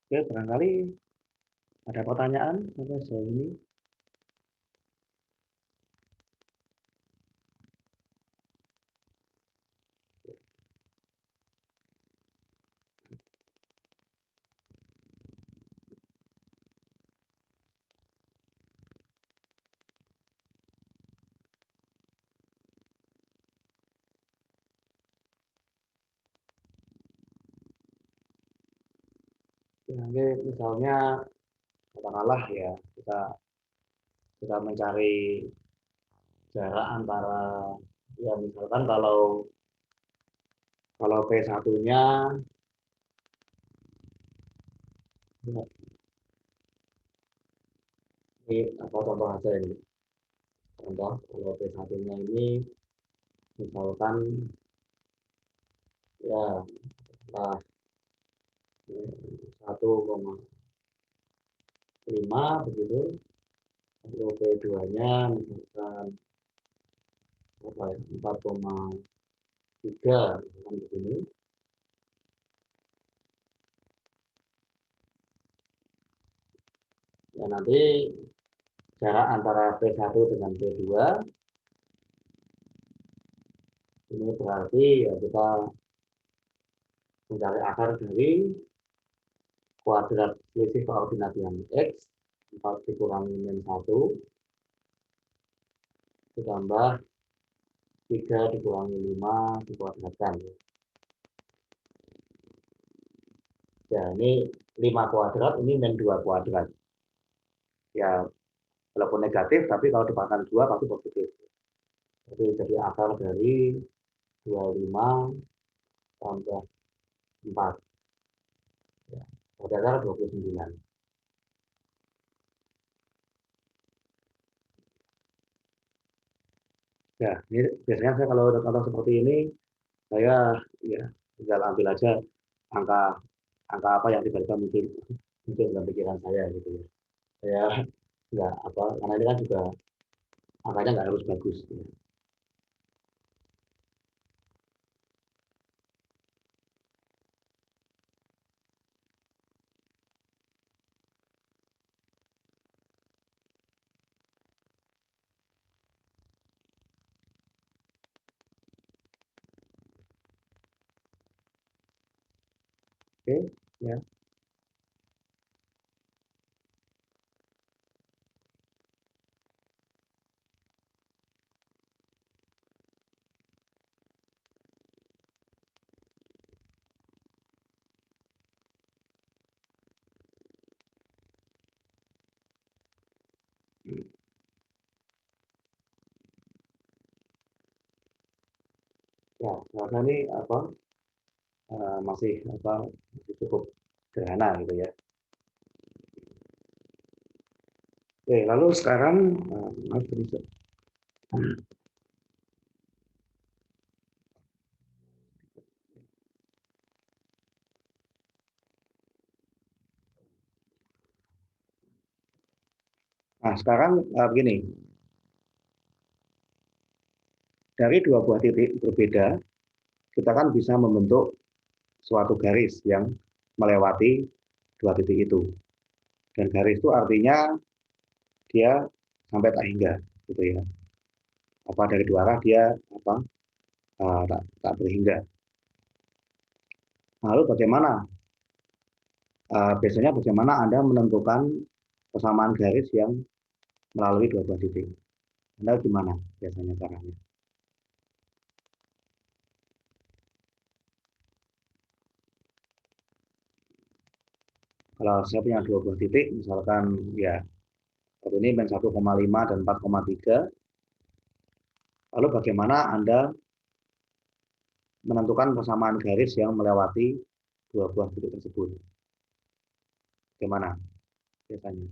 Oke, barangkali ada pertanyaan sampai sejauh ini. Oke, misalnya katakanlah ya kita mencari jarak antara ya misalkan kalau P1-nya ini apa contoh aja ini. Contoh kalau P1-nya ini misalkan ya nah, 1,5 begitu. Lalu P2-nya misalkan apa ya, 4,3 misalkan begini. Ya nanti jarak antara P1 dengan P2 ini berarti ya kita mencari akar dari kuadrat selisih koordinat yang X 4 dikurangi min 1 ditambah 3 dikurangi 5 dikuadratkan. Ya ini 5 kuadrat, ini min 2 kuadrat. Ya walaupun negatif tapi kalau dipangkan 2 pasti positif. Jadi akar dari 25 tambah 4. Ya, pada akar 29. Ya, ini biasanya saya kalau ada contoh seperti ini, saya ya tinggal ambil aja angka angka apa yang tiba-tiba muncul dalam pikiran saya gitu ya. Saya nggak apa karena ini kan juga angkanya nggak harus bagus. Ya. Oke, ya. Ya, karena ini apa masih cukup sederhana gitu ya. Oke, lalu sekarang maaf, nah sekarang begini, dari dua buah titik berbeda kita kan bisa membentuk suatu garis yang melewati dua titik itu. Dan garis itu artinya dia sampai tak hingga, gitu ya. Apa dari dua arah dia apa tak berhingga. Lalu biasanya bagaimana Anda menentukan persamaan garis yang melalui dua buah titik? Anda gimana biasanya caranya? Kalau saya punya dua buah titik, misalkan ya satu ini min 1,5 dan 4,3, lalu bagaimana Anda menentukan persamaan garis yang melewati dua buah titik tersebut? Bagaimana biasanya?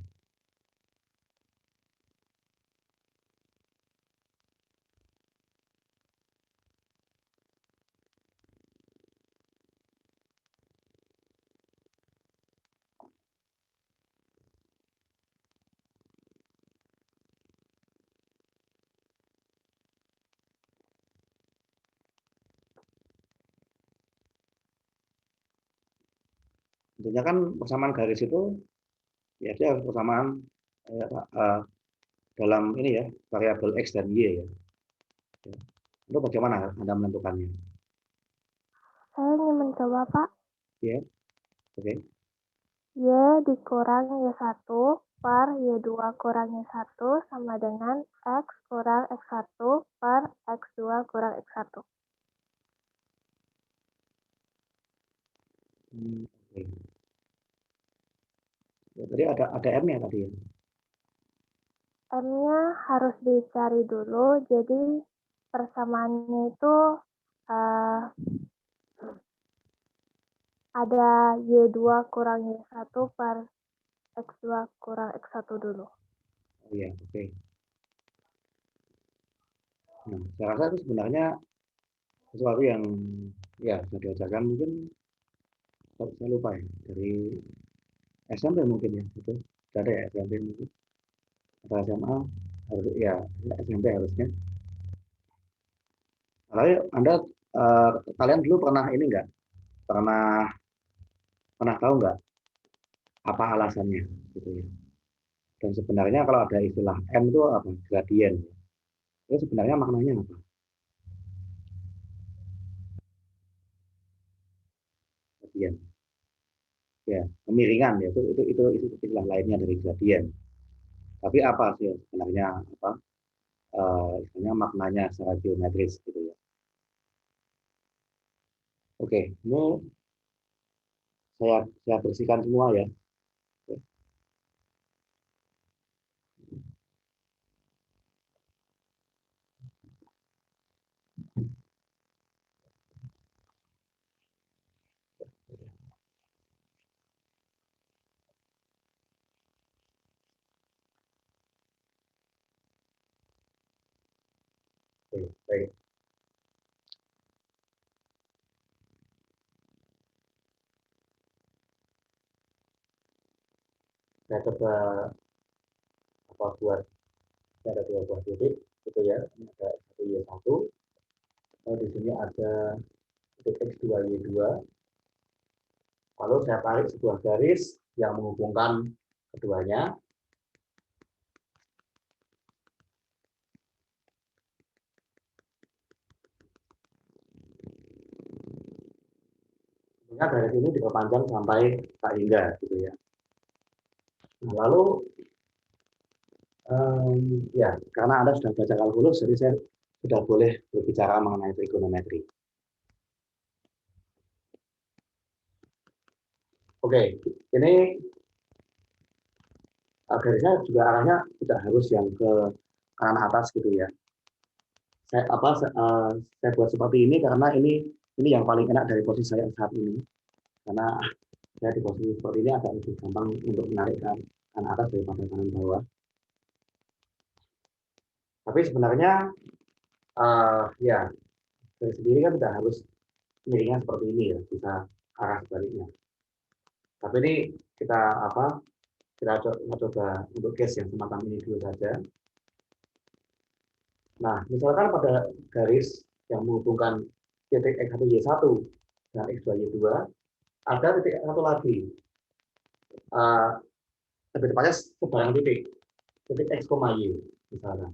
Tentunya kan persamaan garis itu ya dia harus persamaan dalam ini ya, variabel X dan Y ya. Itu bagaimana Anda menentukannya? Saya ingin mencoba, Pak. Ya, oke. Y dikurang Y1 per Y2 kurang Y1 sama dengan X kurang X1 per X2 kurang X1. Oke. Ya, tadi ada M-nya tadi ya. M-nya harus dicari dulu, jadi persamaannya itu ada Y2 kurang Y1 per X2 kurang X1 dulu. Oh iya, oke. Nah, saya rasa itu sebenarnya sesuatu yang ya sudah diajarkan mungkin saya lupa ya dari SMP mungkin ya itu sudah ada ya SMP mungkin atau SMA harus ya SMP harusnya. Lalu Anda kalian dulu pernah ini enggak pernah tahu nggak apa alasannya gitu ya. Dan sebenarnya kalau ada istilah M itu apa gradien itu sebenarnya maknanya apa? Gradien ya kemiringan ya itu istilah lainnya dari gradien. Tapi apa sih sebenarnya apa istilahnya maknanya secara geometris gitu ya. Oke, ini saya bersihkan semua ya. Oke, baik. Saya coba apa buat ada dua buah titik gitu ya. Ini ada satu Y1. Lalu di sini ada titik X2 Y2. Lalu saya tarik sebuah garis yang menghubungkan keduanya. Tentunya garis ini diperpanjang sampai tak hingga gitu ya. Nah, lalu ya karena Anda sudah baca kalkulus, jadi saya sudah boleh berbicara mengenai trigonometri. Oke, ini garisnya juga arahnya tidak harus yang ke kanan atas gitu ya. Saya buat seperti ini karena ini yang paling enak dari posisi saya saat ini. Karena saya di posisi seperti ini agak lebih gampang untuk menarik kanan atas daripada kanan bawah. Tapi sebenarnya ya dari sendiri kan tidak harus miringnya seperti ini ya, bisa arah sebaliknya. Tapi ini kita coba untuk case yang semacam ini dulu saja. Nah, misalkan pada garis yang menghubungkan titik X1 Y1 dan X2 Y2 ada titik satu lagi. Lebih tepatnya sebarang titik X, Y misalnya.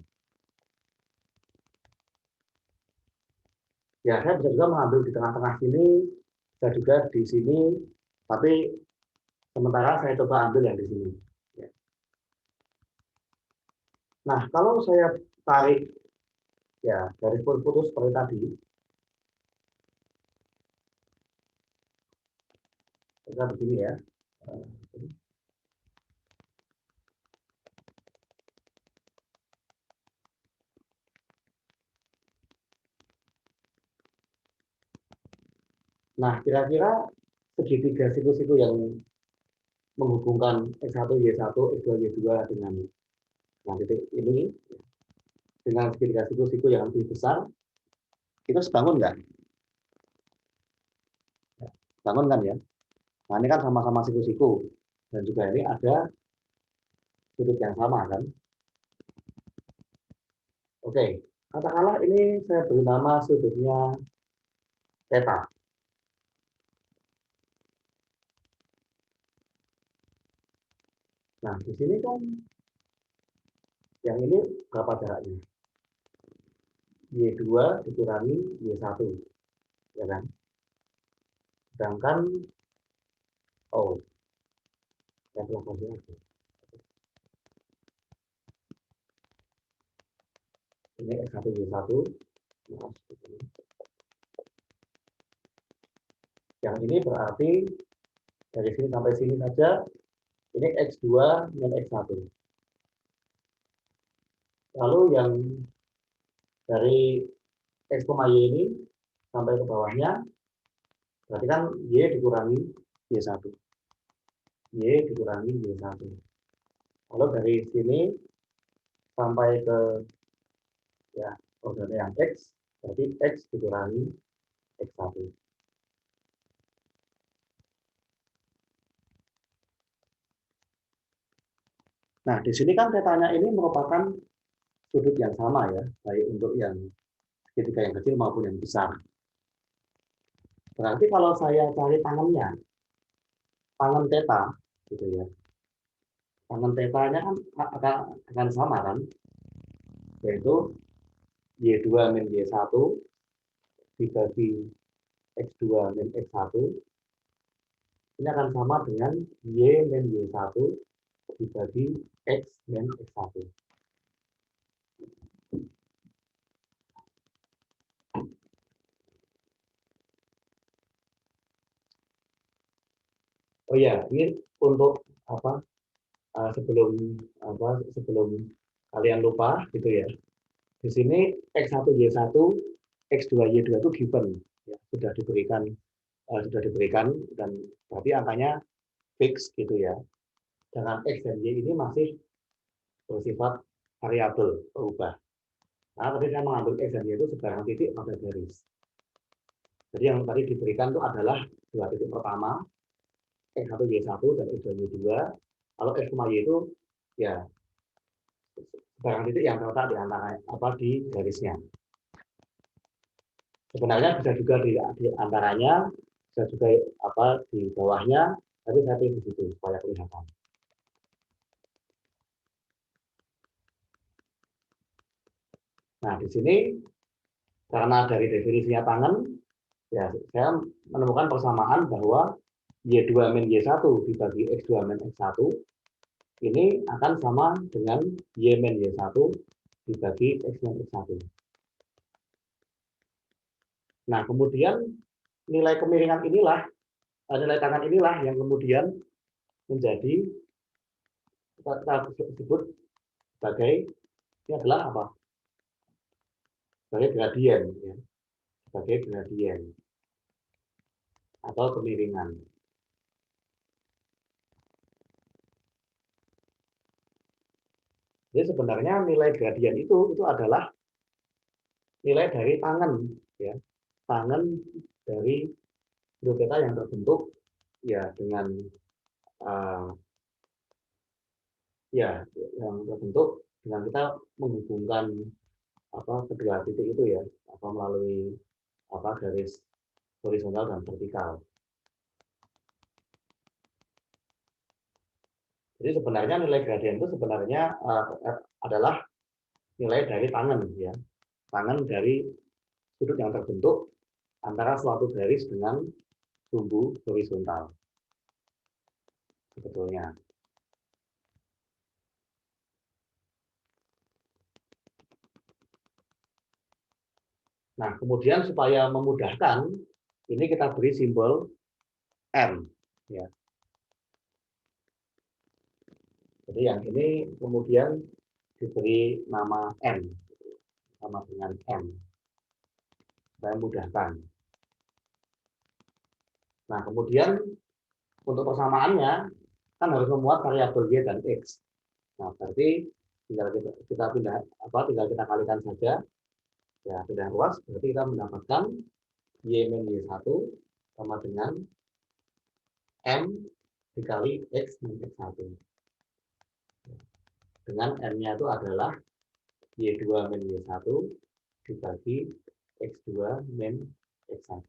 Ya, saya bisa juga mengambil di tengah-tengah sini, bisa juga di sini, tapi sementara saya coba ambil yang di sini. Ya. Nah, kalau saya tarik ya garis putus seperti tadi, kita begini ya. Nah, kira-kira segitiga siku-siku yang menghubungkan X1 Y1, X2 Y2 dengan titik ini dengan segitiga siku-siku yang lebih besar itu sebangun nggak? Bangun kan ya? Nah, ini kan sama-sama siku-siku dan juga ini ada sudut yang sama kan? Oke, katakanlah ini saya beri nama sudutnya theta. Nah, di sini kan yang ini berapa jaraknya? Y2 dikurangi Y1, ya kan? Sedangkan, oh, yang belakangnya aja. Ini X1 Y1, yang ini berarti dari sini sampai sini saja, ini X2 dan X1. Lalu yang dari X, Y ini sampai ke bawahnya, berarti kan Y dikurangi Y1. Y dikurangi Y1. Lalu dari sini sampai ke ya koordinat yang X, berarti X dikurangi X1. Nah, di sini kan tetanya ini merupakan sudut yang sama ya, baik untuk yang segitiga yang kecil maupun yang besar. Berarti kalau saya cari tangannya, tangan teta, gitu ya. Tangan tetanya kan akan sama kan, yaitu Y2 min Y1 dibagi X2 min X1, ini akan sama dengan Y min Y1 dibagi X min X1. Oh ya, ini untuk apa? Sebelum kalian lupa gitu ya. Di sini X1 Y1, X2 Y2 itu given, ya, sudah diberikan dan berarti angkanya fix gitu ya. Dengan X dan Y ini masih bersifat variabel berubah. Nah, tadi saya mengambil X dan Y itu sebarang titik pada garis. Jadi yang tadi diberikan itu adalah dua titik pertama, X1 Y1 dan X2 Y2. Kalau X, Y itu ya barang titik yang terletak di antara di garisnya. Sebenarnya bisa juga di antaranya, bisa juga di bawahnya, tapi saya pilih di situ supaya kelihatan. Nah, di sini karena dari definisinya tangan, ya saya menemukan persamaan bahwa Y2 min Y1 dibagi X2 min X1 ini akan sama dengan Y min Y1 dibagi X min X1. Nah, kemudian nilai kemiringan inilah, nilai tangan inilah yang kemudian menjadi kita sebut sebagai ini adalah apa? Sebagai gradien, ya. Sebagai gradien atau kemiringan. Jadi sebenarnya nilai gradien itu adalah nilai dari tangan, ya, tangan dari sudut theta yang terbentuk ya dengan ya yang terbentuk dengan kita menghubungkan kedua titik itu ya melalui garis horizontal dan vertikal. Jadi sebenarnya nilai gradien itu sebenarnya adalah nilai dari tangan ya, tangan dari sudut yang terbentuk antara suatu garis dengan sumbu horizontal sebetulnya. Nah, kemudian supaya memudahkan, ini kita beri simbol M. Ya. Jadi yang ini kemudian diberi nama M, sama dengan M. Supaya memudahkan. Nah, kemudian untuk persamaannya, kan harus memuat variabel Y dan X. Nah, berarti tinggal kita pindah, tinggal kita kalikan saja. Ya, pindah ruas, berarti kita mendapatkan Y min Y1 sama dengan M dikali X min X1. Dengan M-nya itu adalah Y2 min Y1 dibagi X2 min X1.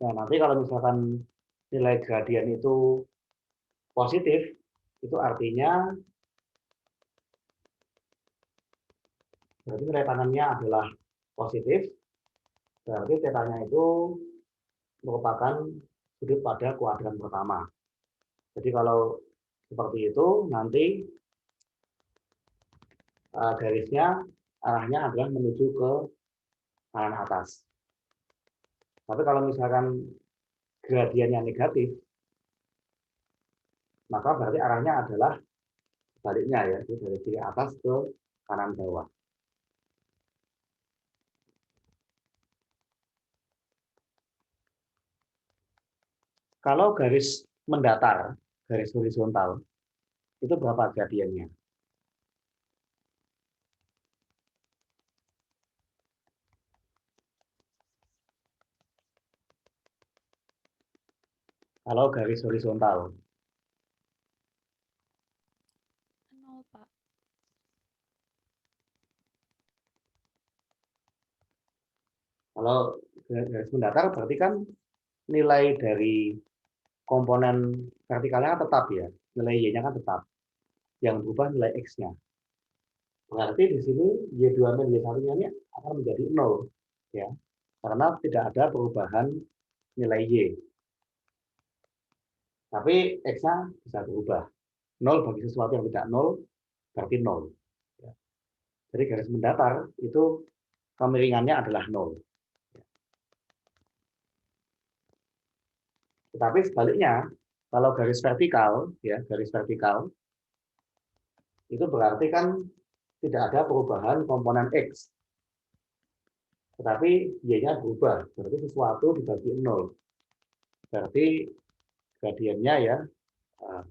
Nah, nanti kalau misalkan nilai gradien itu positif, itu artinya berarti nilai tangannya adalah positif, berarti tetanya itu merupakan sudut pada kuadran pertama. Jadi kalau seperti itu, nanti garisnya arahnya adalah menuju ke kanan atas. Tapi kalau misalkan gradiennya negatif, maka berarti arahnya adalah sebaliknya ya, dari kiri atas ke kanan bawah. Kalau garis mendatar, garis horizontal, itu berapa gradiennya? Kalau garis horizontal, 0, Pak. kalau garis mendatar berarti kan nilai dari komponen vertikalnya kan tetap ya, nilai Y-nya kan tetap. Yang berubah nilai X-nya. Berarti di sini Y2 min Y1-nya ini akan menjadi 0. Ya, karena tidak ada perubahan nilai Y. Tapi X-nya bisa berubah. 0 bagi sesuatu yang tidak 0, berarti 0. Ya. Jadi garis mendatar itu kemiringannya adalah 0. Tetapi sebaliknya, kalau garis vertikal, ya garis vertikal, itu berarti kan tidak ada perubahan komponen X. Tetapi Y-nya berubah, berarti sesuatu dibagi 0. Berarti gradiennya ya,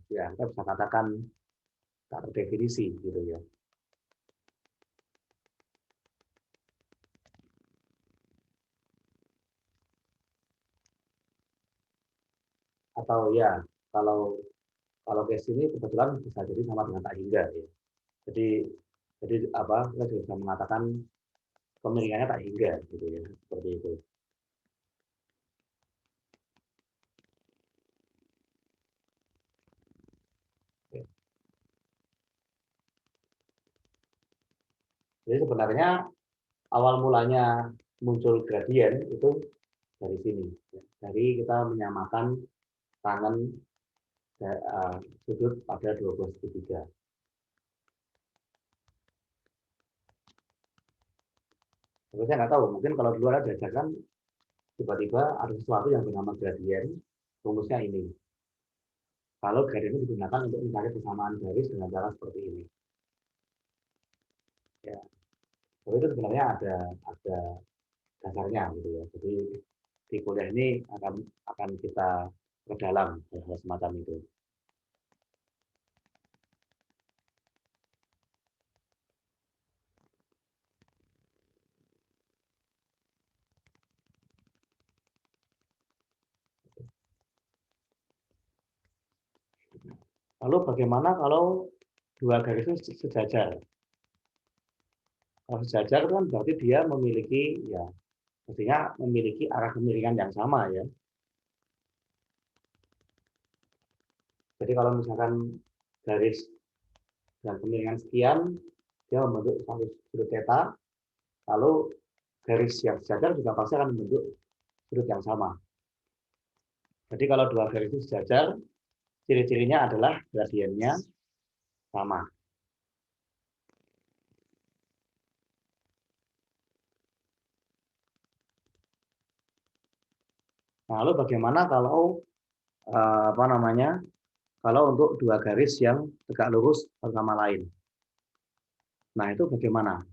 ya kita bisa katakan tak terdefinisi gitu ya. Atau ya, kalau kalau case ini kebetulan bisa jadi sama dengan tak hingga ya. Jadi apa? Kita juga bisa mengatakan kemiringannya tak hingga gitu ya, seperti itu. Jadi sebenarnya awal mulanya muncul gradien itu dari sini. Dari kita menyamakan tangan sudut pada 12,3. Tapi saya nggak tahu, mungkin kalau di luar ada diajarkan tiba-tiba ada sesuatu yang bernama gradien, rumusnya ini. Kalau gradien itu digunakan untuk mencari persamaan garis dengan cara seperti ini. Ya, tapi itu sebenarnya ada dasarnya gitu ya. Jadi di kuliah ini akan kita perdalam hal semacam itu. Lalu bagaimana kalau dua garis itu sejajar? Kalau sejajar itu kan berarti dia memiliki ya mestinya memiliki arah kemiringan yang sama ya. Jadi kalau misalkan garis dan kemiringan sekian dia membentuk satu sudut theta, lalu garis yang sejajar juga pasti akan membentuk sudut yang sama. Jadi kalau dua garis itu sejajar, ciri-cirinya adalah gradiennya sama. Nah, lalu bagaimana kalau apa namanya? Kalau untuk dua garis yang tegak lurus satu sama lain. Nah, itu bagaimana?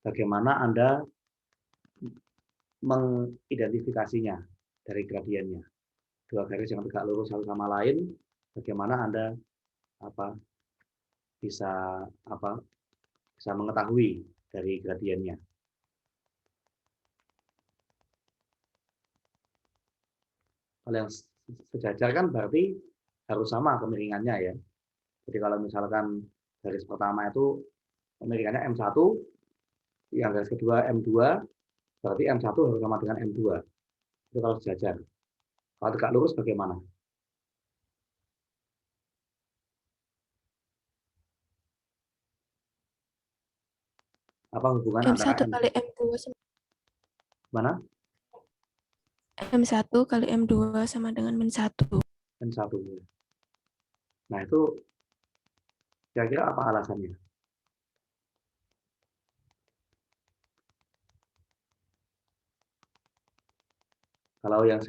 Bagaimana Anda mengidentifikasinya dari gradiennya? Dua garis yang tegak lurus satu sama lain, bagaimana Anda bisa bisa mengetahui dari gradiennya? Kalau yang sejajar kan berarti harus sama kemiringannya ya. Jadi kalau misalkan garis pertama itu kemiringannya M1, yang garis kedua M2, Berarti M1 harus sama dengan M2. Itu kalau sejajar. Kalau tegak lurus bagaimana? Apa hubungan antara M1 kali M2 sama mana? M1 kali M2 sama dengan Min 1. M1. Nah, itu kira-kira apa alasannya? Kalau yang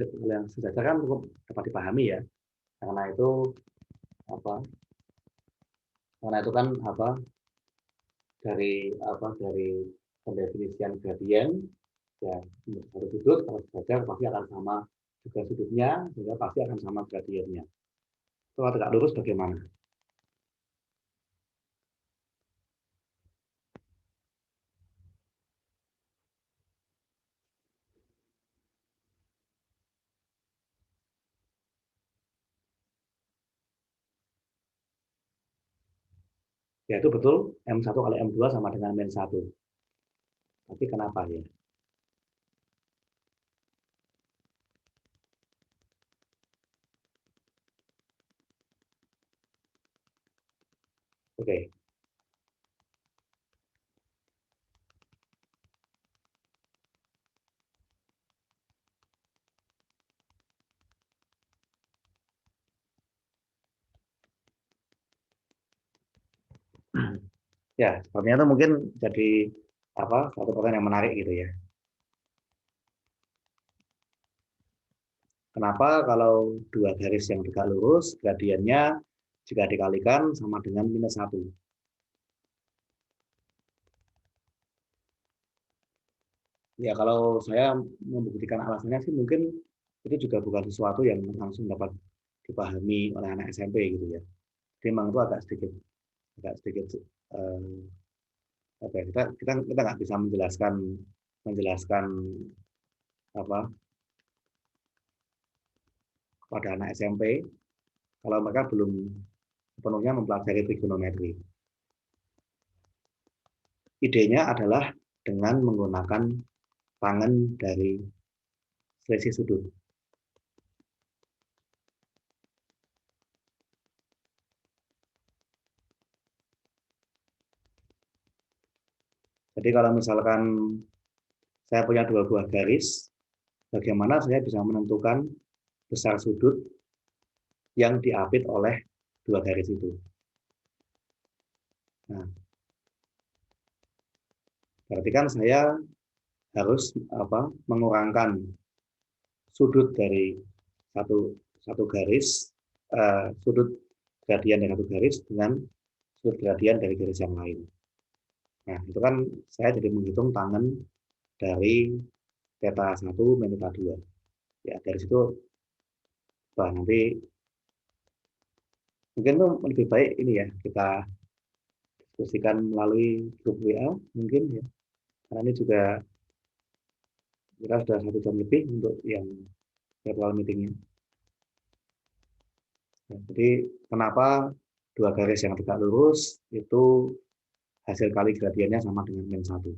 sejajar kan cukup dapat dipahami ya. Karena itu apa? Karena itu kan apa? Dari pendefinisian gradien ya, satu sudut kalau sejajar pasti akan sama juga sudutnya, sehingga pasti akan sama gradiennya. Kalau tegak lurus bagaimana? Ya itu betul, M1 kali M2 sama dengan Min 1. Tapi kenapa ya? Oke. Ya, sepertinya itu mungkin jadi apa satu pertanyaan yang menarik gitu ya. Kenapa kalau dua garis yang tegak lurus, gradiennya jika dikalikan sama dengan -1? Ya, kalau saya membuktikan alasannya sih mungkin itu juga bukan sesuatu yang langsung dapat dipahami oleh anak SMP gitu ya. Jadi memang itu agak sedikit eh, apa ya, kita nggak bisa menjelaskan menjelaskan apa pada anak SMP kalau mereka belum sepenuhnya mempelajari trigonometri. Idenya adalah dengan menggunakan tangen dari selisih sudut. Jadi kalau misalkan saya punya dua buah garis, bagaimana saya bisa menentukan besar sudut yang diapit oleh dua garis itu. Nah, berarti kan saya harus mengurangkan sudut dari satu satu garis, sudut gradien dari satu garis dengan sudut gradien dari garis yang lain. Nah, itu kan saya jadi menghitung tangen dari θ1 min θ2. Ya, dari situ nanti mungkin tuh lebih baik ini ya kita diskusikan melalui grup WA mungkin ya. Karena ini juga kita sudah 1 jam lebih untuk yang virtual meetingnya. Ya, jadi kenapa dua garis yang tegak lurus itu hasil kali gradiennya sama dengan -1.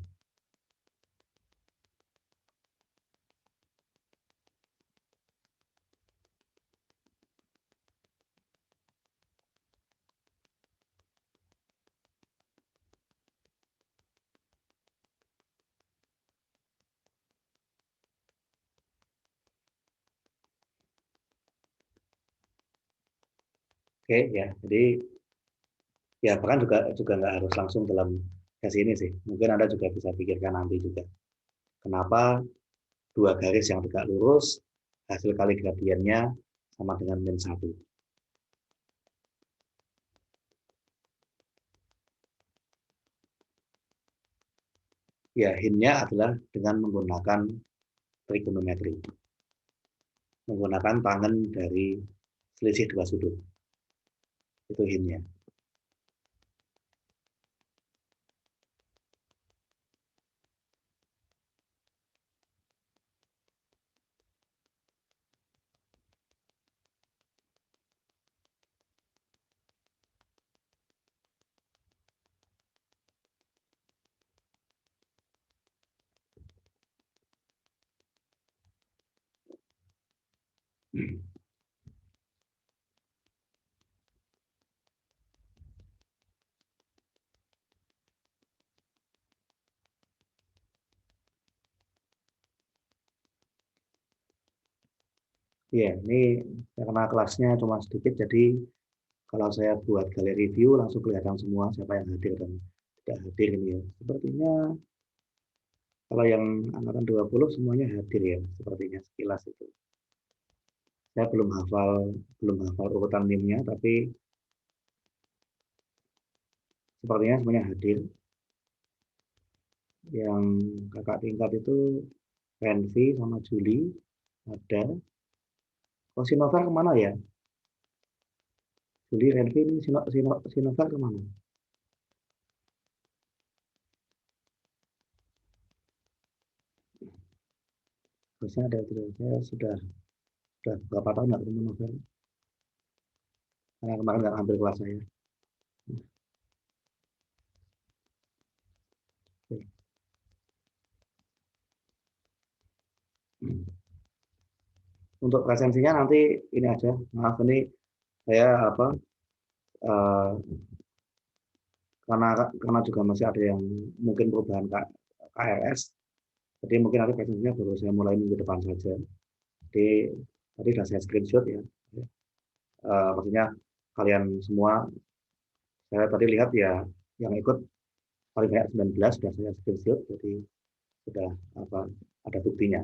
Oke ya, jadi ya bahkan juga nggak harus langsung dalam sesi ini sih. Mungkin Anda juga bisa pikirkan nanti juga. Kenapa dua garis yang tegak lurus hasil kali gradiennya sama dengan -1. Ya, hintnya adalah dengan menggunakan trigonometri. Menggunakan tangen dari selisih dua sudut. Itu hintnya. Ya, ini karena kelasnya cuma sedikit, jadi kalau saya buat galeri review langsung kelihatan semua siapa yang hadir dan tidak hadir ini ya. Sepertinya kalau yang angkatan 20 semuanya hadir ya, sepertinya sekilas itu. Saya belum hafal urutan NIM-nya, tapi sepertinya semuanya hadir. Yang kakak tingkat itu Renvi sama Juli ada. Oh, Sinovar kemana ya? Juli, Renvi ini Sinovar kemana? Harusnya ada itu. Saya sudah berapa tahun nggak ketemu novel. Karena kemarin nggak ambil kelas saya. Untuk presensinya nanti ini aja. Maaf ini saya karena juga masih ada yang mungkin perubahan KRS. Jadi mungkin nanti presensinya baru saya mulai minggu depan saja. Jadi tadi sudah saya screenshot ya. Maksudnya kalian semua, saya tadi lihat ya yang ikut paling banyak 19 sudah saya screenshot, jadi sudah ada buktinya.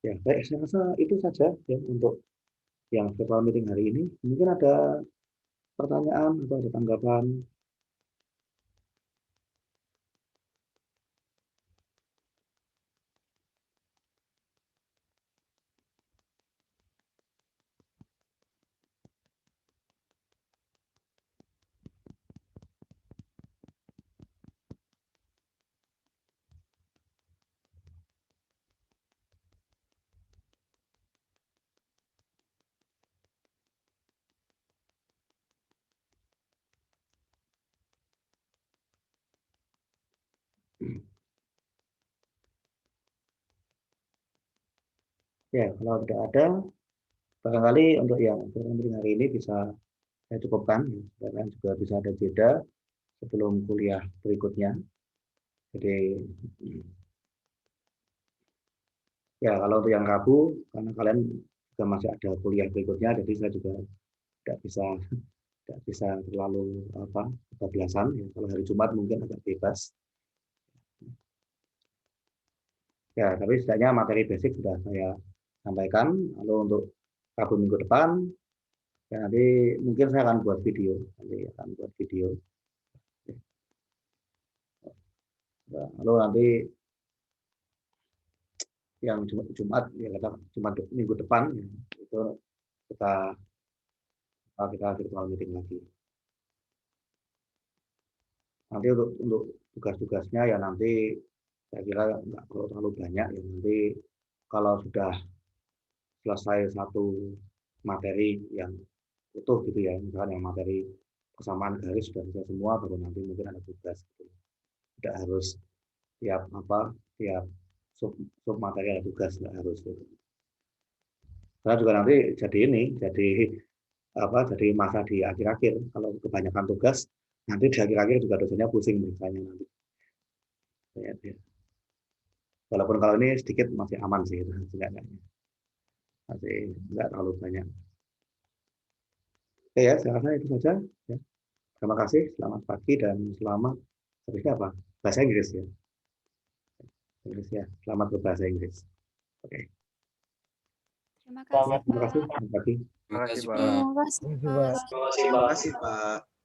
Ya, baik, saya rasa itu saja ya untuk yang virtual meeting hari ini. Mungkin ada pertanyaan atau ada tanggapan. Ya, kalau tidak ada, barangkali untuk yang virtual meeting hari ini bisa saya cukupkan, ya. Dan juga bisa ada jeda sebelum kuliah berikutnya. Jadi ya kalau untuk yang Rabu, karena kalian juga masih ada kuliah berikutnya, jadi saya juga tidak bisa terlalu kebablasan. Ya. Kalau hari Jumat mungkin agak bebas. Ya, tapi setidaknya materi basic sudah saya sampaikan. Lalu untuk Rabu minggu depan, ya nanti mungkin saya akan buat video. Lalu nanti yang Jumat ya Jumat minggu depan ya, itu kita virtual meeting lagi. Nanti untuk tugas-tugasnya ya nanti saya kira nggak perlu terlalu banyak ya, nanti kalau sudah selesai satu materi yang utuh gitu ya, misalnya yang materi kesamaan garis sudah selesai semua, baru nanti mungkin ada tugas gitu. Tidak harus tiap sub materi ada tugas, nggak harus gitu. Karena juga nanti jadi masa di akhir-akhir kalau kebanyakan tugas nanti di akhir-akhir juga dosennya pusing misalnya nanti. Ya. Walaupun kalau ini sedikit masih aman sih, masih nggak terlalu banyak. Oke ya, saya rasa itu saja. Ya. Terima kasih, selamat pagi dan selamat apa? Bahasa Inggris ya. Inggris ya. Selamat berbahasa Inggris. Oke. Terima kasih, Pak. Terima kasih. Selamat pagi. Terima kasih, Pak. Terima kasih. Terima kasih, Pak. Terima kasih, Pak.